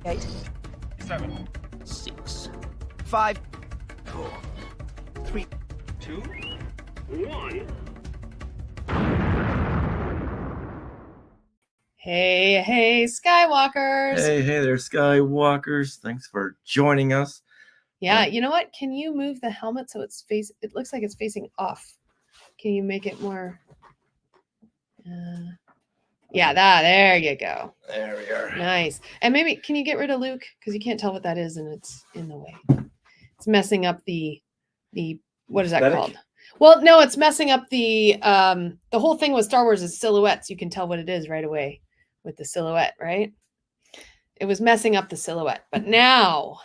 8, 7, 6, 5, 4, 3, 2, 1. Hey, Skywalkers. Hey there, Skywalkers. Thanks for joining us. Yeah, you know what? Can you move the helmet so it looks like it's facing off? Can you make it more? There you go. There we are. Nice. And maybe, can you get rid of Luke? Because you can't tell what that is and it's in the way. It's messing up the what is that Aesthetic? called? Well, no, it's messing up the whole thing with Star Wars is silhouettes. You can tell what it is right away with the silhouette, right? It was messing up the silhouette, but now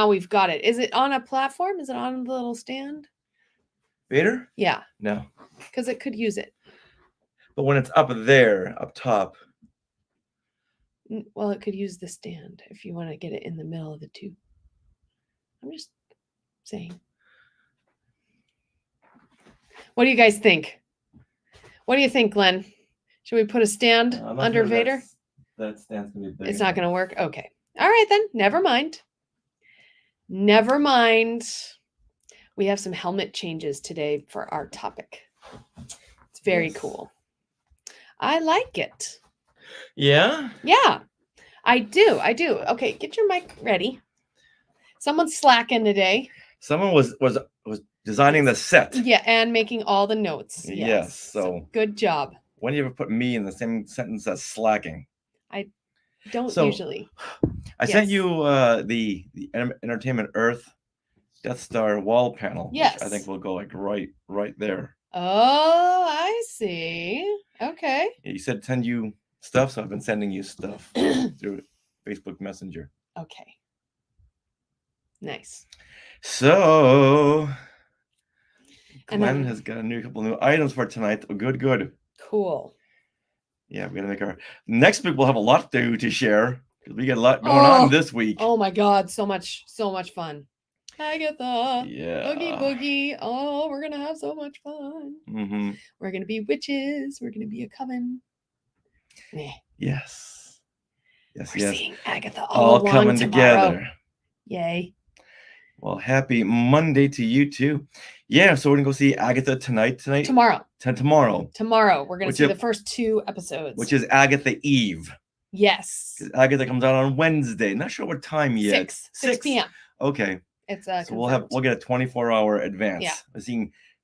we've got it. Is it on a platform? Is it on the little stand? Vader? Yeah, No. because it could use it. But when it's up there, up top. Well, it could use the stand if you want to get it in the middle of the two. I'm just saying. What do you guys think? What do you think, Glenn? Should we put a stand under Vader? That stand's going to be big. It's not going to work? Okay. All right, then. Never mind. Never mind. We have some helmet changes today for our topic. It's very Yes. cool. I like it. Yeah? Yeah, I do. Okay, get your mic ready. Someone's slacking today. Someone was designing the set. Yeah, and making all the notes. Yes, so good job. When do you ever put me in the same sentence as slacking? Don't So, usually. I sent you the Entertainment Earth Death Star wall panel. Yes. Which I think will go like right there. Oh, I see. Okay. Yeah, you said send you stuff, so I've been sending you stuff through Facebook Messenger. Okay. Nice. So And Glenn then- has got a couple new items for tonight. Oh, good. Cool. Yeah, we're gonna make our next week. We'll have a lot to share because we get a lot going on this week. Oh my God, so much fun. Agatha. Yeah. Boogie. Oh, we're gonna have so much fun. Mm-hmm. We're gonna be witches. We're gonna be a coven. Yeah. Yes. We're Yes. seeing Agatha All along coming tomorrow. together. Yay. Well, happy Monday to you too. Yeah, so we're gonna go see Agatha tonight. Tomorrow. Tomorrow, We're gonna Which see is- the first 2 episodes. which is Agatha Eve. yes. 'Cause Agatha comes out on Wednesday. Not sure what time yet. 6 p.m. Okay. It's So we'll get a 24-hour advance. Yeah. We're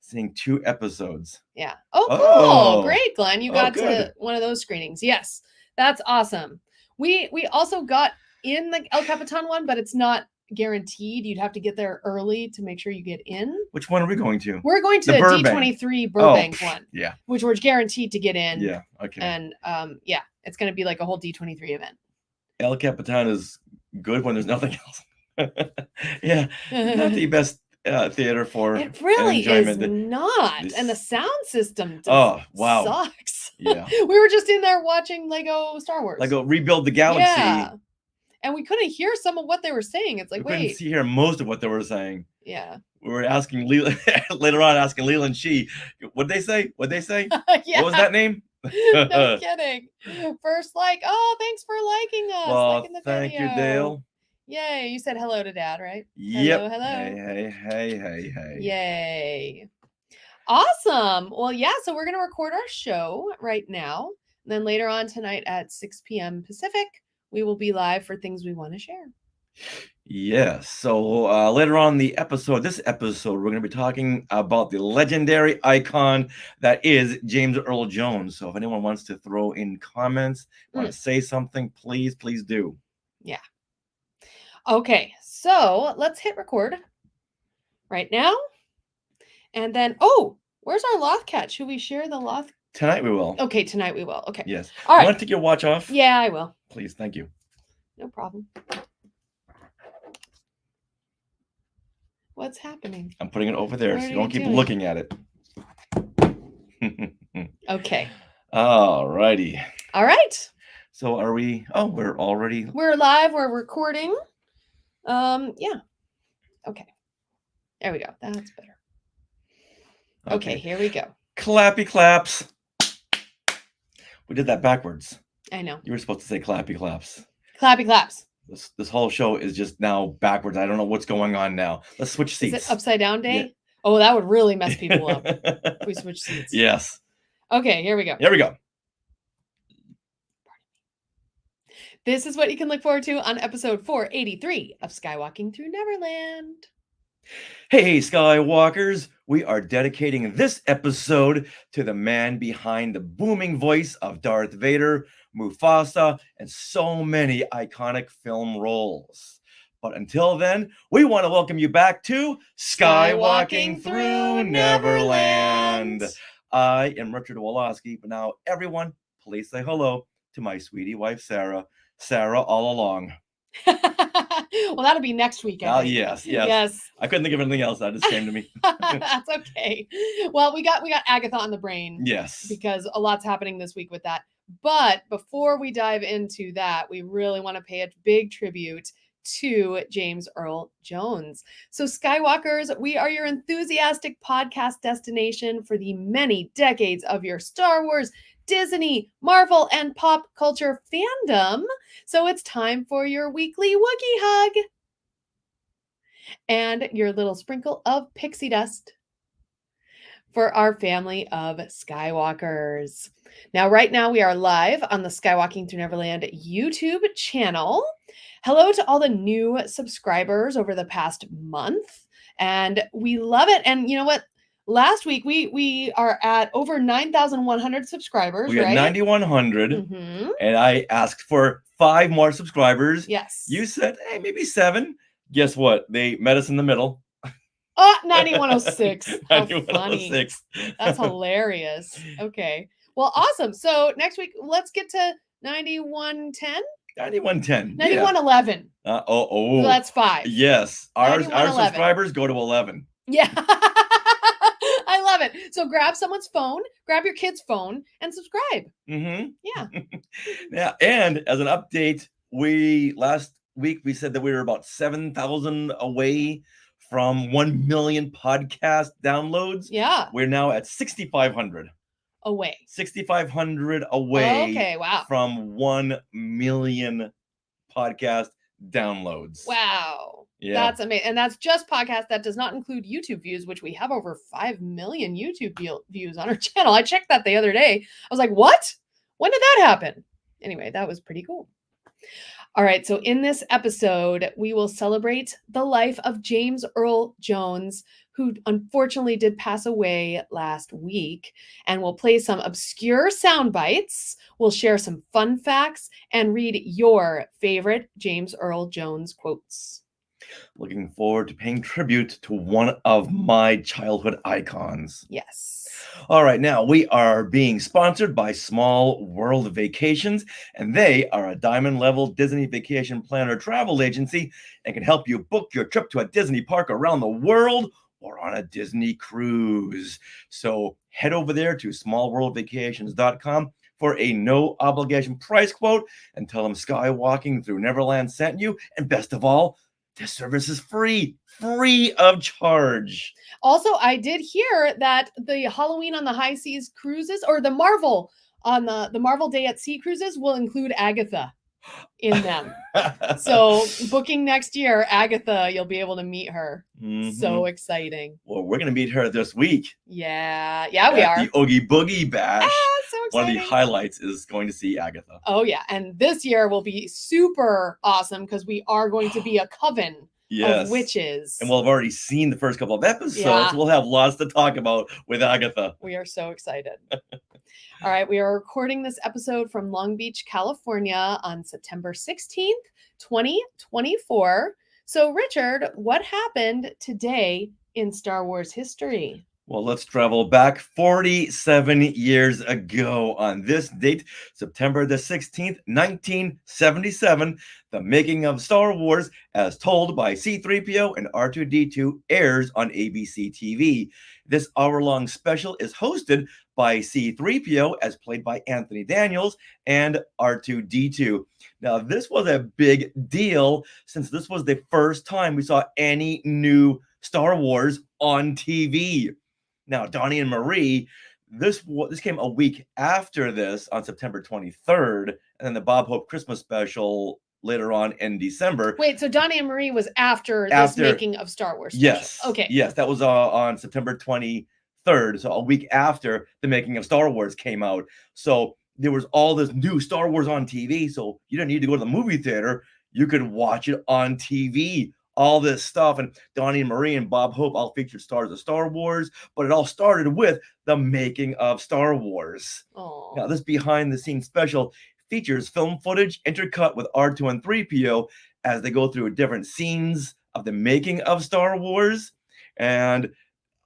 seeing 2 episodes. Yeah. Oh, cool. Oh. Great, Glenn. You got to good. one of those screenings. Yes. That's awesome. We also got in the El Capitan one, but it's not guaranteed. You'd have to get there early to make sure you get in. Which one are we going to? We're going to The the Burbank. D23 Burbank one, Yeah. which we're guaranteed to get in. Yeah. Okay. And yeah, it's going to be like a whole D23 event. El Capitan is good when there's nothing else. Yeah. Not the best theater for It really is enjoyment. not. this- And the sound system Oh, wow. sucks. Yeah. We were just in there watching Lego Star Wars. Like go rebuild the galaxy. Yeah. And we couldn't hear some of what they were saying. It's like, we couldn't wait. hear most of what they were saying. Yeah. We were asking later on, asking Leland Shee, what'd they say? Yeah. What was that name? No kidding. First, oh, thanks for liking us. Well, liking the thank you, video. Dale. Yay. You said hello to Dad, right? Yep. Hello. Hey. Yay. Awesome. Well, yeah, so we're going to record our show right now. And then later on tonight at 6 p.m. Pacific, we will be live for things we want to share. Yes. So later on this episode, we're going to be talking about the legendary icon that is James Earl Jones. So if anyone wants to throw in comments, want to say something, please do. Yeah. Okay, so let's hit record right now. And then, where's our Loth cat? Should we share the Loth? Tonight we will. Okay, tonight we will. Okay. Yes. All right. Want to take your watch off? Yeah, I will. Please. Thank you. No problem. What's happening? I'm putting it over there, What so are you don't you keep doing? looking at it. Okay. All righty. All right. So are we? Oh, we're already. We're live. We're recording. Yeah. Okay. There we go. That's better. Okay, here we go. Clappy claps. We did that backwards. I know. You were supposed to say clappy claps. Clappy claps. This whole show is just now backwards. I don't know what's going on now. Let's switch Is seats. it upside down day? Yeah. Oh, that would really mess people up if we switch seats. Yes. Okay, here we go. Here we go. This is what you can look forward to on episode 483 of Skywalking Through Neverland. Hey, Skywalkers, we are dedicating this episode to the man behind the booming voice of Darth Vader, Mufasa, and so many iconic film roles. But until then, we want to welcome you back to Skywalking Through Neverland. I am Richard Woloski, but now everyone, please say hello to my sweetie wife, Sarah. Sarah all along. Well, that'll be next week. I think. Yes. I couldn't think of anything else. That just came to me. That's okay. Well, we got Agatha on the brain. Yes. Because a lot's happening this week with that. But before we dive into that, we really want to pay a big tribute to James Earl Jones. So Skywalkers, we are your enthusiastic podcast destination for the many decades of your Star Wars, Disney, Marvel, and pop culture fandom. So it's time for your weekly Wookiee hug and your little sprinkle of pixie dust for our family of Skywalkers. Now, right now, we are live on the Skywalking Through Neverland YouTube channel. Hello to all the new subscribers over the past month, and we love it. And you know what? Last week, we are at over 9,100 subscribers, we got right? 9,100, Mhm. and I asked for 5 more subscribers. Yes. You said, hey, maybe 7. Guess what? They met us in the middle. Oh, 9106. How funny. 9106. That's hilarious. Okay. Well, awesome. So next week, let's get to 9110. 9110. 9111. Yeah. So that's 5. Yes. Our 9111. subscribers go to 11. Yeah. I love it. So grab someone's phone, grab your kid's phone, and subscribe. Mm-hmm. Yeah. Yeah. And as an update, last week we said that we were about 7,000 away from 1 million podcast downloads. Yeah. We're now at 6,500. Away. 6,500 away. Okay. Wow. From 1 million podcast downloads. Wow. Yeah. That's amazing. And that's just podcast. That does not include YouTube views, which we have over 5 million YouTube views on our channel. I checked that the other day. I was like, what? When did that happen? Anyway, that was pretty cool. All right. So in this episode, we will celebrate the life of James Earl Jones, who unfortunately did pass away last week. And we'll play some obscure sound bites. We'll share some fun facts and read your favorite James Earl Jones quotes. Looking forward to paying tribute to one of my childhood icons. Yes. All right, now we are being sponsored by Small World Vacations, and they are a diamond level Disney vacation planner travel agency and can help you book your trip to a Disney park around the world or on a Disney cruise. So head over there to smallworldvacations.com for a no obligation price quote and tell them Skywalking Through Neverland sent you. And best of all, this service is free of charge. Also, I did hear that the Halloween on the High Seas cruises, or the Marvel on the Marvel Day at Sea cruises, will include Agatha in them. So booking next year, Agatha, you'll be able to meet her. Mhm. So exciting. Well, we're going to meet her this week. Yeah, we at are. the Oogie Boogie Bash. So exciting. One of the highlights is going to see Agatha. Oh yeah, and this year will be super awesome because we are going to be a coven of witches. And we'll have already seen the first couple of episodes. Yeah. We'll have lots to talk about with Agatha. We are so excited. All right, we are recording this episode from Long Beach, California on September 16th, 2024. So, Richard, what happened today in Star Wars history? Well, let's travel back 47 years ago on this date, September the 16th, 1977. The making of Star Wars, as told by C-3PO and R2-D2, airs on ABC TV. This hour-long special is hosted by C-3PO, as played by Anthony Daniels, and R2-D2. Now, this was a big deal since this was the first time we saw any new Star Wars on TV. Now, Donnie and Marie, this came a week after this on September 23rd, and then the Bob Hope Christmas special later on in December. Wait, so Donnie and Marie was after this After- making of Star Wars special. Yes. Okay. Yes, that was on September 23rd, so a week after the making of Star Wars came out. So there was all this new Star Wars on TV, so you didn't need to go to the movie theater. You could watch it on TV. All this stuff, and Donnie and Marie and Bob Hope all featured stars of Star Wars, but it all started with the making of Star Wars. Oh. Now, this behind-the-scenes special features film footage intercut with R2 and 3PO as they go through different scenes of the making of Star Wars. And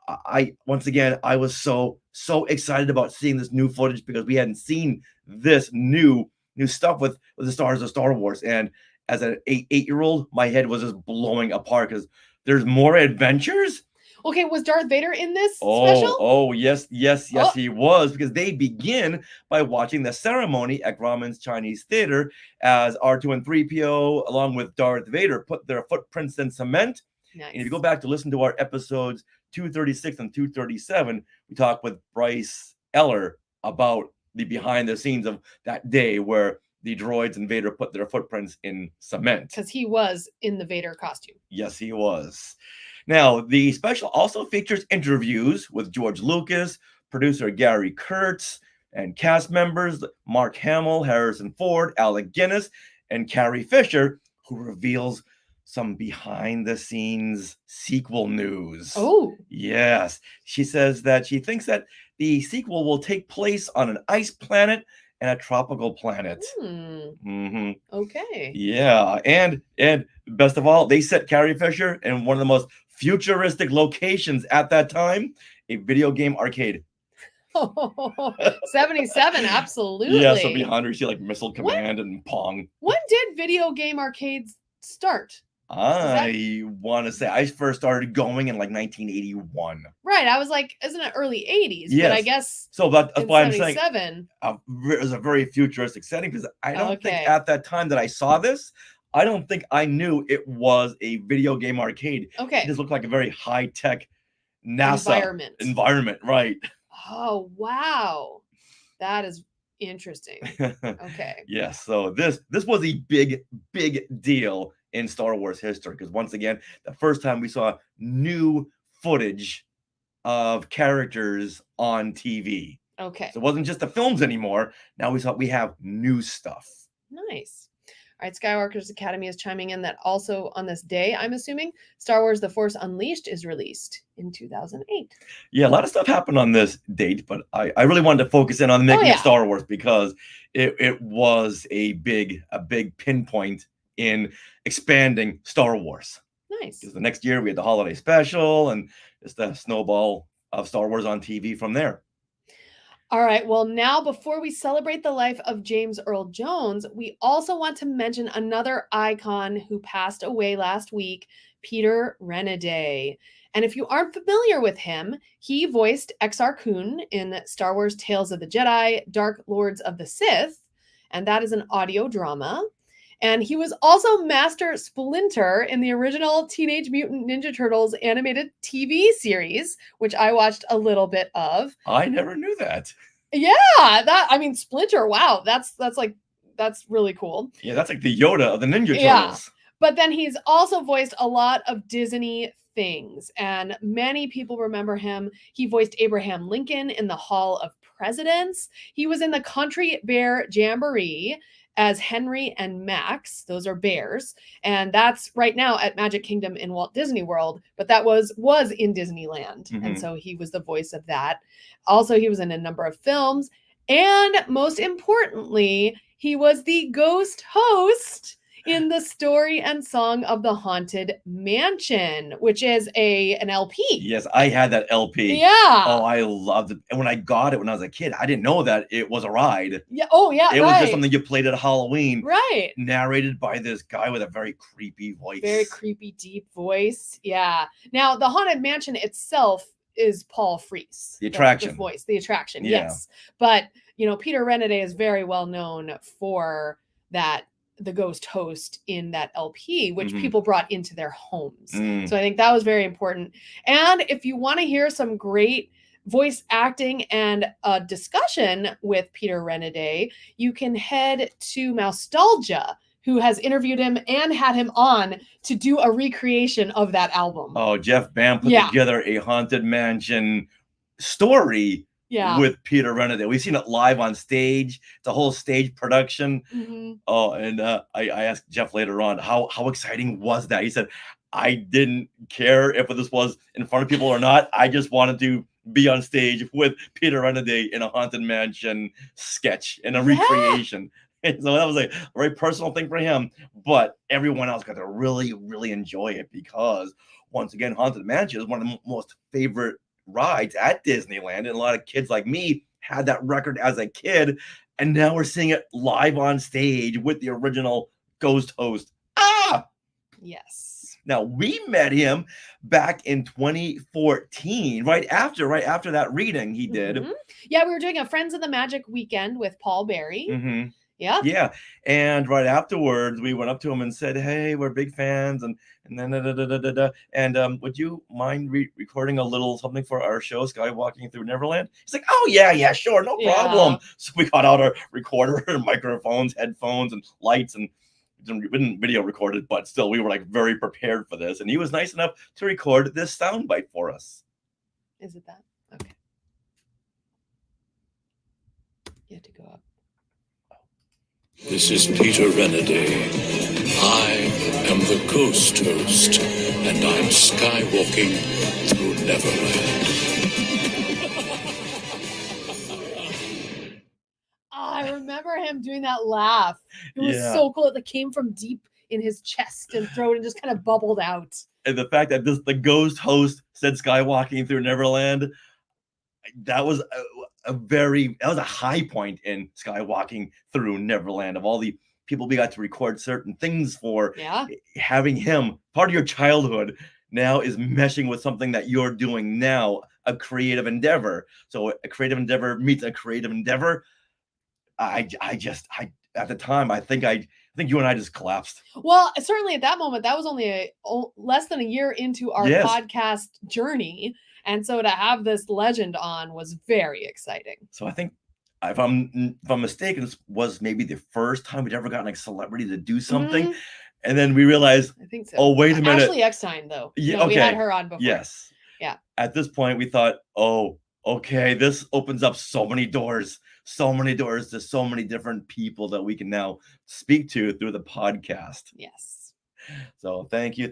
I once again, I was so excited about seeing this new footage because we hadn't seen this new stuff with the stars of Star Wars. And as an 8-year-old, my head was just blowing apart because there's more adventures. Okay, was Darth Vader in this special? Oh, yes, he was, because they begin by watching the ceremony at Grauman's Chinese Theater as R2 and 3PO, along with Darth Vader, put their footprints in cement. Nice. And if you go back to listen to our episodes 236 and 237, we talked with Bryce Eller about the behind the scenes of that day where the droids and Vader put their footprints in cement. Because he was in the Vader costume. Yes, he was. Now, the special also features interviews with George Lucas, producer Gary Kurtz, and cast members Mark Hamill, Harrison Ford, Alec Guinness, and Carrie Fisher, who reveals some behind-the-scenes sequel news. Oh. Yes. She says that she thinks that the sequel will take place on an ice planet and a tropical planet. Okay. Yeah, and best of all, they set Carrie Fisher in one of the most futuristic locations at that time, a video game arcade. 77, absolutely. Yeah, so behind her, you see like Missile Command and Pong. When did video game arcades start? I want to say I first started going in like 1981. Right, I was like, isn't it early 80s? Yes. But I guess so that's why I'm saying 77. it was a very futuristic setting because I don't think Okay. at that time that I saw this, I don't think I knew it was a video game arcade. Okay. It just looked like a very high-tech NASA environment, right? Oh, wow. That is interesting. Okay. Yes, so this was a big deal in Star Wars history because once again, the first time we saw new footage of characters on TV. Okay. So it wasn't just the films anymore. Now we have new stuff. Nice. All right, Skywalker's Academy is chiming in that also on this day, I'm assuming, Star Wars The Force Unleashed is released in 2008. Yeah, a lot of stuff happened on this date, but I really wanted to focus in on the making of Star Wars because it was a big pinpoint in expanding Star Wars. Nice. Because the next year we had the holiday special and it's the snowball of Star Wars on TV from there. All right. Well, now before we celebrate the life of James Earl Jones, we also want to mention another icon who passed away last week, Peter Renaday. And if you aren't familiar with him, he voiced Exar Kun in Star Wars Tales of the Jedi, Dark Lords of the Sith, and that is an audio drama. And he was also Master Splinter in the original Teenage Mutant Ninja Turtles animated TV series, which I watched a little bit of. I never knew that. Yeah, Splinter, wow, that's really cool. Yeah, that's like the Yoda of the Ninja Turtles. Yeah. But then he's also voiced a lot of Disney things, and many people remember him. He voiced Abraham Lincoln in the Hall of Presidents. He was in the Country Bear Jamboree as Henry and Max. Those are bears. And that's right now at Magic Kingdom in Walt Disney World, but that was in Disneyland. And so he was the voice of that. Also, he was in a number of films. And most importantly, he was the ghost host in the Story and Song of the Haunted Mansion, which is an LP. Yes, I had that LP. Yeah. Oh, I loved it. And when I got it when I was a kid, I didn't know that it was a ride. Yeah. Oh, yeah. It was just something you played at Halloween. Right. Narrated by this guy with a very creepy voice. Very creepy, deep voice. Yeah. Now, the Haunted Mansion itself is Paul Frees. The attraction. The voice. The attraction, Yeah. yes. But, Peter Renaday is very well known for the ghost host in that LP, which people brought into their homes. So I think that was very important. And if you want to hear some great voice acting and a discussion with Peter Renaday, you can head to Mousetalgia, who has interviewed him and had him on to do a recreation of that album. Oh, Jeff Bam put together a Haunted Mansion story with Peter Renaday. We've seen it live on stage. It's a whole stage production. Oh, and I asked Jeff later on, how exciting was that? He said, I didn't care if this was in front of people or not. I just wanted to be on stage with Peter Renaday in a Haunted Mansion sketch and a recreation. And so that was a very personal thing for him, but everyone else got to really, really enjoy it because, once again, Haunted Mansion is one of the most favorite rides at Disneyland, and a lot of kids like me had that record as a kid, and now we're seeing it live on stage with the original ghost host. Yes. Now, we met him back in 2014, right after that reading he did. Yeah, we were doing a Friends of the Magic weekend with Paul Berry. Yeah. And right afterwards, we went up to him and said, "Hey, we're big fans, and then and would you mind recording a little something for our show, Skywalking Through Neverland?" He's like, "Oh yeah, sure, no problem." So we got out our recorder, microphones, headphones, and lights, and we didn't video record it, but still, we were like very prepared for this, and he was nice enough to record this soundbite for us. Is it that? Okay. You have to go up. This is Peter Renaday. I am the ghost host, and I'm skywalking through Neverland. I remember him doing that laugh. It was so cool. It came from deep in his chest and throat and just kind of bubbled out. And the fact that the ghost host said Skywalking Through Neverland, that was a high point in Skywalking Through Neverland. Of all the people we got to record certain things for, having him part of your childhood now is meshing with something that you're doing now, a creative endeavor. So a creative endeavor meets a creative endeavor. I at the time, I think you and I just collapsed. Well, certainly at that moment, that was only less than a year into our podcast journey. And so to have this legend on was very exciting. So I think, if I'm mistaken, this was maybe the first time we'd ever gotten a celebrity to do something. And then we realized, I think so. Oh, wait a minute. Ashley Eckstein, though. We had her on before. Yes. Yeah. At this point, we thought, oh, okay, this opens up so many doors to so many different people that we can now speak to through the podcast. Yes. So thank you,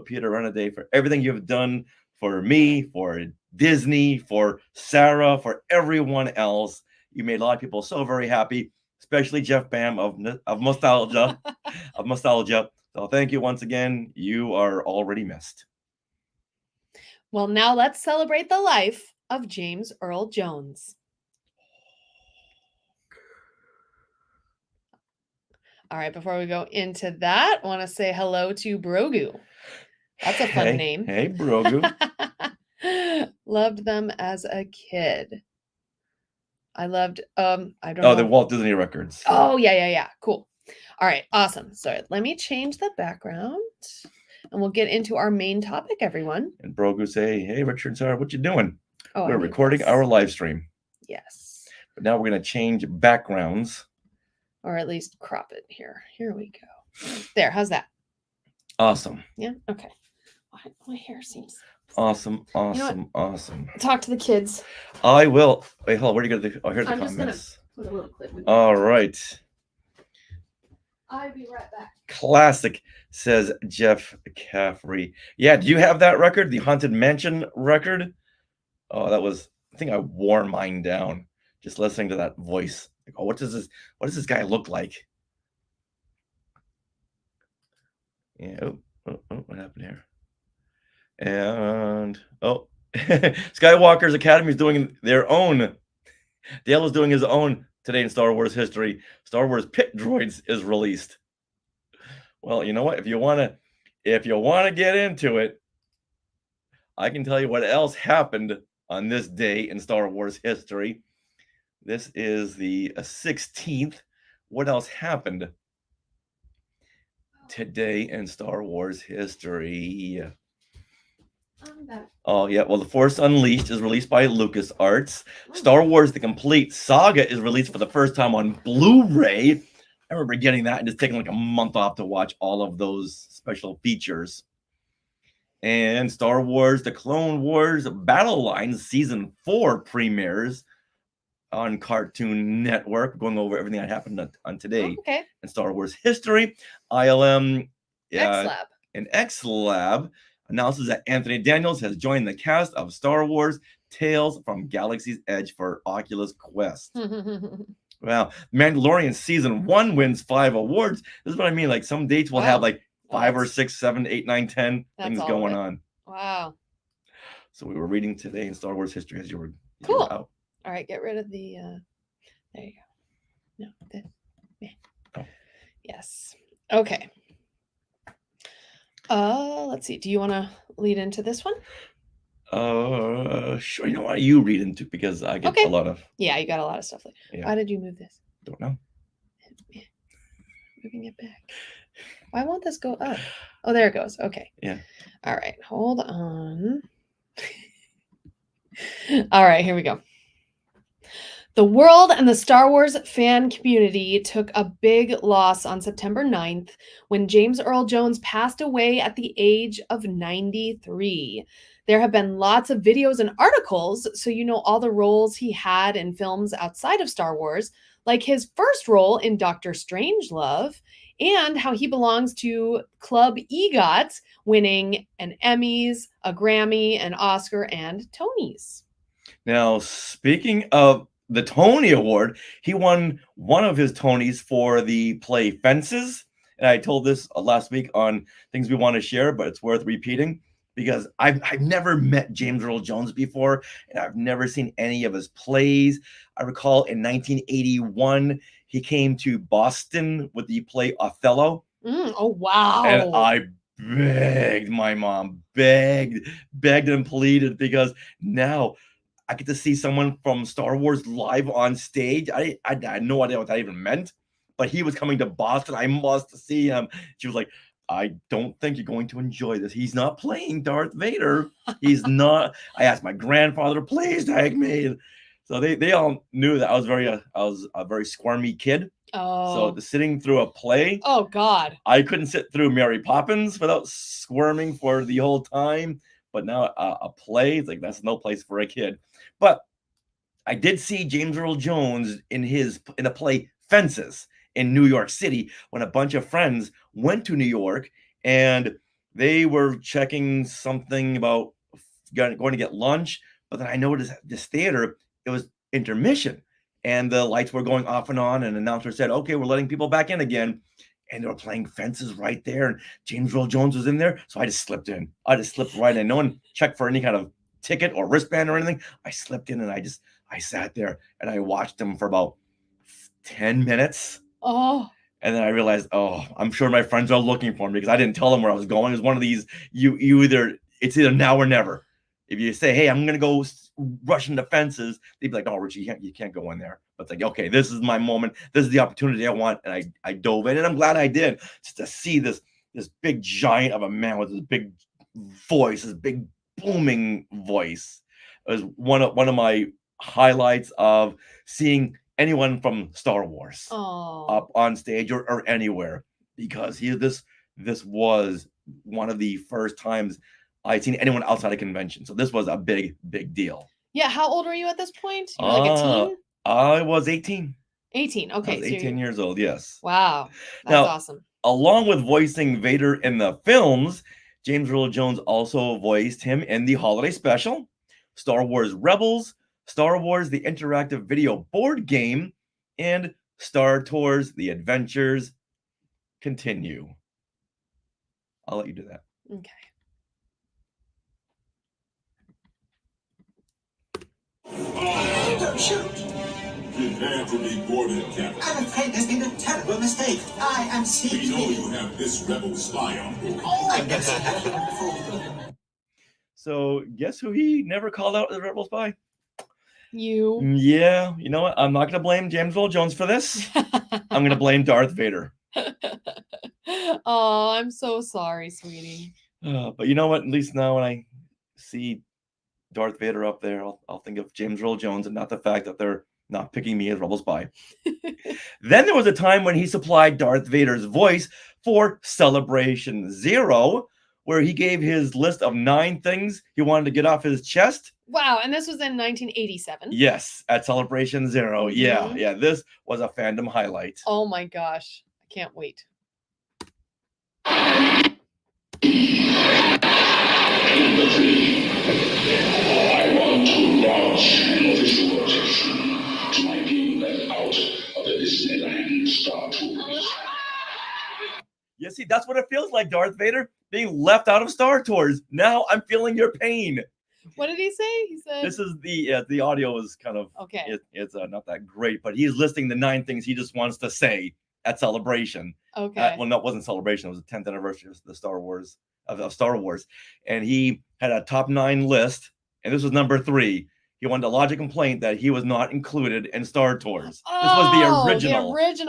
Peter Renaday, for everything you've done for me, for Disney, for Sarah, for everyone else. You made a lot of people so very happy, especially Jeff Bam of Nostalgia. So thank you once again. You are already missed. Well, now let's celebrate the life of James Earl Jones. All right, before we go into that, I want to say hello to Brogu. That's a fun name. Hey, Brogu. Loved them as a kid. I loved, I don't know. The Walt Disney records. Oh, yeah. Cool. All right, awesome. So let me change the background and we'll get into our main topic, everyone. And Brogu say, hey, Richard, Sarah, what you doing? Oh, we're recording our live stream. Yes. But now we're going to change backgrounds. Or at least crop it here. Here we go. There, how's that? Awesome. Yeah, okay. My hair seems... Awesome. Talk to the kids. I will. Wait, hold on. Where do you go? Oh, here's the comments. I'm just going to put a little clip in there. All right. I'll be right back. Classic, says Jeff Caffrey. Yeah, do you have that record? The Haunted Mansion record? Oh, that was... I think I wore mine down just listening to that voice. Like, oh, what does this guy look like? Yeah. Oh, what happened here? And Skywalker's Academy is doing their own. Dale is doing his own today in Star Wars history. Star Wars Pit Droids is released. Well, you know what? If you want to get into it, I can tell you what else happened on this day in Star Wars history. This is the 16th. What else happened today in Star Wars history? Oh, yeah. Well, The Force Unleashed is released by LucasArts. Star Wars The Complete Saga is released for the first time on Blu-ray I remember getting that and just taking like a month off to watch all of those special features. And Star Wars: The Clone Wars Battle Lines Season 4 premieres on Cartoon Network, going over everything that happened on today Okay. in Star Wars history. ILM X-Lab. and X-Lab announces that Anthony Daniels has joined the cast of Star Wars Tales from Galaxy's Edge for Oculus Quest. Wow. Mandalorian Season 1 wins 5 awards. This is what I mean. Like some dates will have Wow. like 5 or 6, 7, 8, 9, 10 That's things all of going it. on. Wow. So we were reading today in Star Wars history as you were Cool. out. All right, get rid of the there you go. No, this. Yeah. Oh. Yes. Okay. Let's see. Do you want to lead into this one? Sure. You know what you read into, because I get Okay. a lot of. Yeah, you got a lot of stuff. Yeah. Why did you move this? Don't know. Moving it back. Why won't this go up? Oh, there it goes. Okay. Yeah. All right. Hold on. All right, here we go. The world and the Star Wars fan community took a big loss on September 9th when James Earl Jones passed away at the age of 93. There have been lots of videos and articles, so you know all the roles he had in films outside of Star Wars, like his first role in Doctor Strangelove, and how he belongs to Club EGOT, winning an Emmys, a Grammy, an Oscar, and Tonys. Now, speaking of the Tony Award, he won one of his Tonys for the play Fences. And I told this last week on Things We Want to Share, but it's worth repeating because I've never met James Earl Jones before, and I've never seen any of his plays. I recall in 1981, he came to Boston with the play Othello. Oh, wow. And I begged my mom, begged and pleaded, because now I get to see someone from Star Wars live on stage. I had no idea what that even meant, but he was coming to Boston. I must see him. She was like, I don't think you're going to enjoy this. He's not playing Darth Vader. He's not. I asked my grandfather, please tag me. So they all knew that I was a very squirmy kid. Oh. So sitting through a play. Oh, God. I couldn't sit through Mary Poppins without squirming for the whole time. But now a play, it's like that's no place for a kid. But I did see James Earl Jones in a play Fences in New York City when a bunch of friends went to New York and they were checking something about going to get lunch. But then I noticed this theater, it was intermission and the lights were going off and on. And an announcer said, okay, we're letting people back in again. And they were playing Fences right there. And James Earl Jones was in there. So I just slipped in. I just slipped right in. No one checked for any kind of ticket or wristband or anything. I slipped in and I sat there and I watched him for about 10 minutes. Oh. And then I realized, I'm sure my friends are looking for me because I didn't tell them where I was going. It was one of these, it's either now or never. If you say, hey, I'm going to go rush into Fences, they'd be like, oh, Richie, you can't go in there. But it's like, okay, this is my moment. This is the opportunity I want. And I dove in, and I'm glad I did, just to see this big giant of a man with this big voice, this big booming voice. It was one of my highlights of seeing anyone from Star Wars up on stage or anywhere, because this was one of the first times I'd seen anyone outside a convention. So this was a big deal. Yeah. How old were you at this point? You were like a teen? I was 18. 18. Okay. I was 18 years old, yes. Wow. That's Now, awesome. Along with voicing Vader in the films, James Earl Jones also voiced him in the holiday special, Star Wars Rebels, Star Wars the Interactive Video Board Game, and Star Tours The Adventures Continue. I'll let you do that. Okay. Don't shoot! Prepare to be boarded, Captain. I'm afraid there's been a terrible mistake. I am We know C3. you have this rebel spy on board. Oh, I've never seen that film before. So guess who he never called out as a rebel spy? You. Yeah, you know what? I'm not going to blame James Earl Jones for this. I'm going to blame Darth Vader. Oh, I'm so sorry, sweetie. But you know what? At least now when I see Darth Vader up there, I'll think of James Earl Jones and not the fact that they're not picking me as Rebel Spy. Then there was a time when he supplied Darth Vader's voice for Celebration Zero, where he gave his list of 9 things he wanted to get off his chest. Wow, and this was in 1987. Yes, at Celebration Zero. Mhm. Yeah, this was a fandom highlight. Oh my gosh, I can't wait. I want to launch an official petition to my being let out of the Disneyland Star Tours. You see, that's what it feels like, Darth Vader, being left out of Star Tours. Now I'm feeling your pain. What did he say? He said This is the audio is kind of okay. It's not that great, but he's listing the 9 things he just wants to say at Celebration. Okay. Well, no, it wasn't Celebration. It was the 10th anniversary of the Star Wars of Star Wars, and he had a top 9 list, and this was number 3. He wanted to lodge a complaint that he was not included in Star Tours. This was the original version.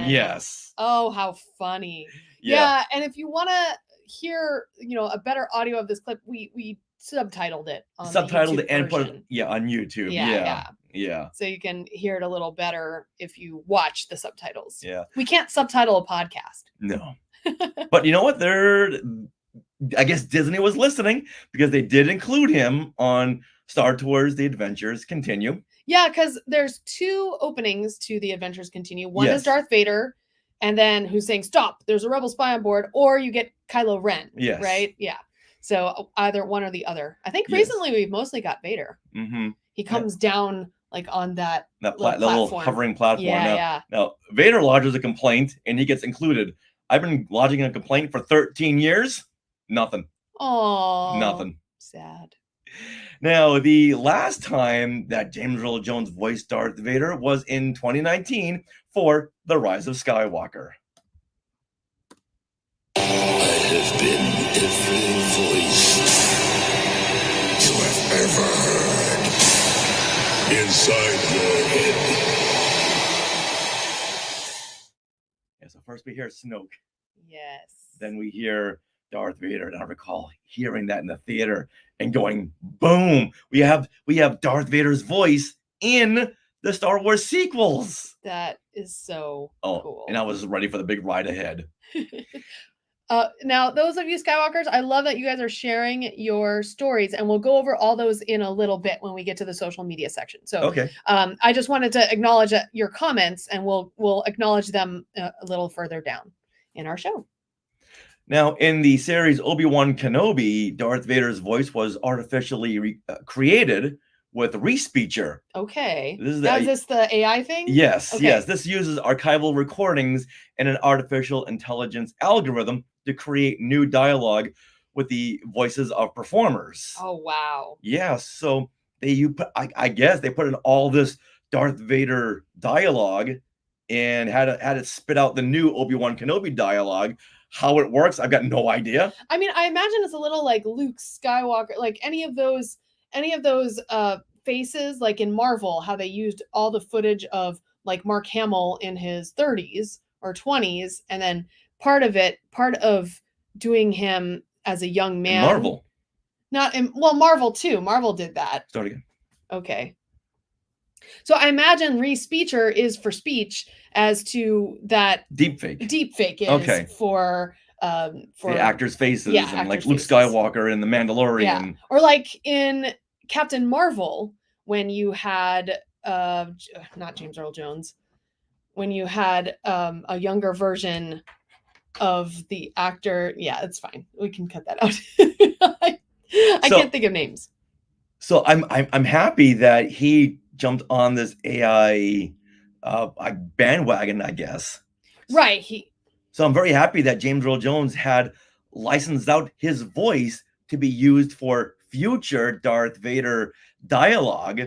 one. Yes. Oh, how funny. Yeah, and if you want to hear, a better audio of this clip, we subtitled it on Subtitled the it and put version. it on YouTube. Yeah. So you can hear it a little better if you watch the subtitles. Yeah. We can't subtitle a podcast. No. But you know what? I guess Disney was listening, because they did include him on Star Tours The Adventures Continue. Yeah, because there's 2 openings to The Adventures Continue. One Yes. is Darth Vader, and then who's saying, stop, there's a rebel spy on board, or you get Kylo Ren. Yes. Right? Yeah. So either one or the other. I think Yes. recently we've mostly got Vader. Mm-hmm. He comes down like on that little little platform. hovering platform. Yeah. Now, Vader lodges a complaint, and he gets included. I've been lodging a complaint for 13 years. Nothing. Oh, Nothing. sad. Now, the last time that James Earl Jones voiced Darth Vader was in 2019 for The Rise of Skywalker. I have been every voice you have ever heard inside your head. Yeah, so first we hear Snoke. Yes. Then we hear Darth Vader, and I recall hearing that in the theater and going, boom, we have Darth Vader's voice in the Star Wars sequels. That is so Oh, cool. and I was ready for the big ride ahead. Now, those of you Skywalkers, I love that you guys are sharing your stories, and we'll go over all those in a little bit when we get to the social media section. So, Okay. I just wanted to acknowledge your comments, and we'll acknowledge them a little further down in our show. Now, in the series Obi-Wan Kenobi, Darth Vader's voice was artificially created with Respeecher. Okay. This is Now, is this the AI thing? Yes, Okay. yes. This uses archival recordings and an artificial intelligence algorithm to create new dialogue with the voices of performers. Oh, wow. Yeah, so I guess they put in all this Darth Vader dialogue and had it spit out the new Obi-Wan Kenobi dialogue. How it works, I've got no idea. I mean, I imagine it's a little like Luke Skywalker, like any of those faces, like in Marvel, how they used all the footage of like Mark Hamill in his 30s or 20s, and then part of doing him as a young man. Marvel. Marvel too. Marvel did that. Start again. Okay. So I imagine Respeecher is for speech, as to that Deepfake. Deepfake is Okay. for The actors' faces, Yeah, and like actors' Luke faces. Skywalker in The Mandalorian. Yeah. Or like in Captain Marvel, when you had not James Earl Jones, when you had a younger version of the actor. Yeah, it's fine. We can cut that out. I can't think of names. So I'm happy that he jumped on this AI bandwagon, I guess. Right. So I'm very happy that James Earl Jones had licensed out his voice to be used for future Darth Vader dialogue.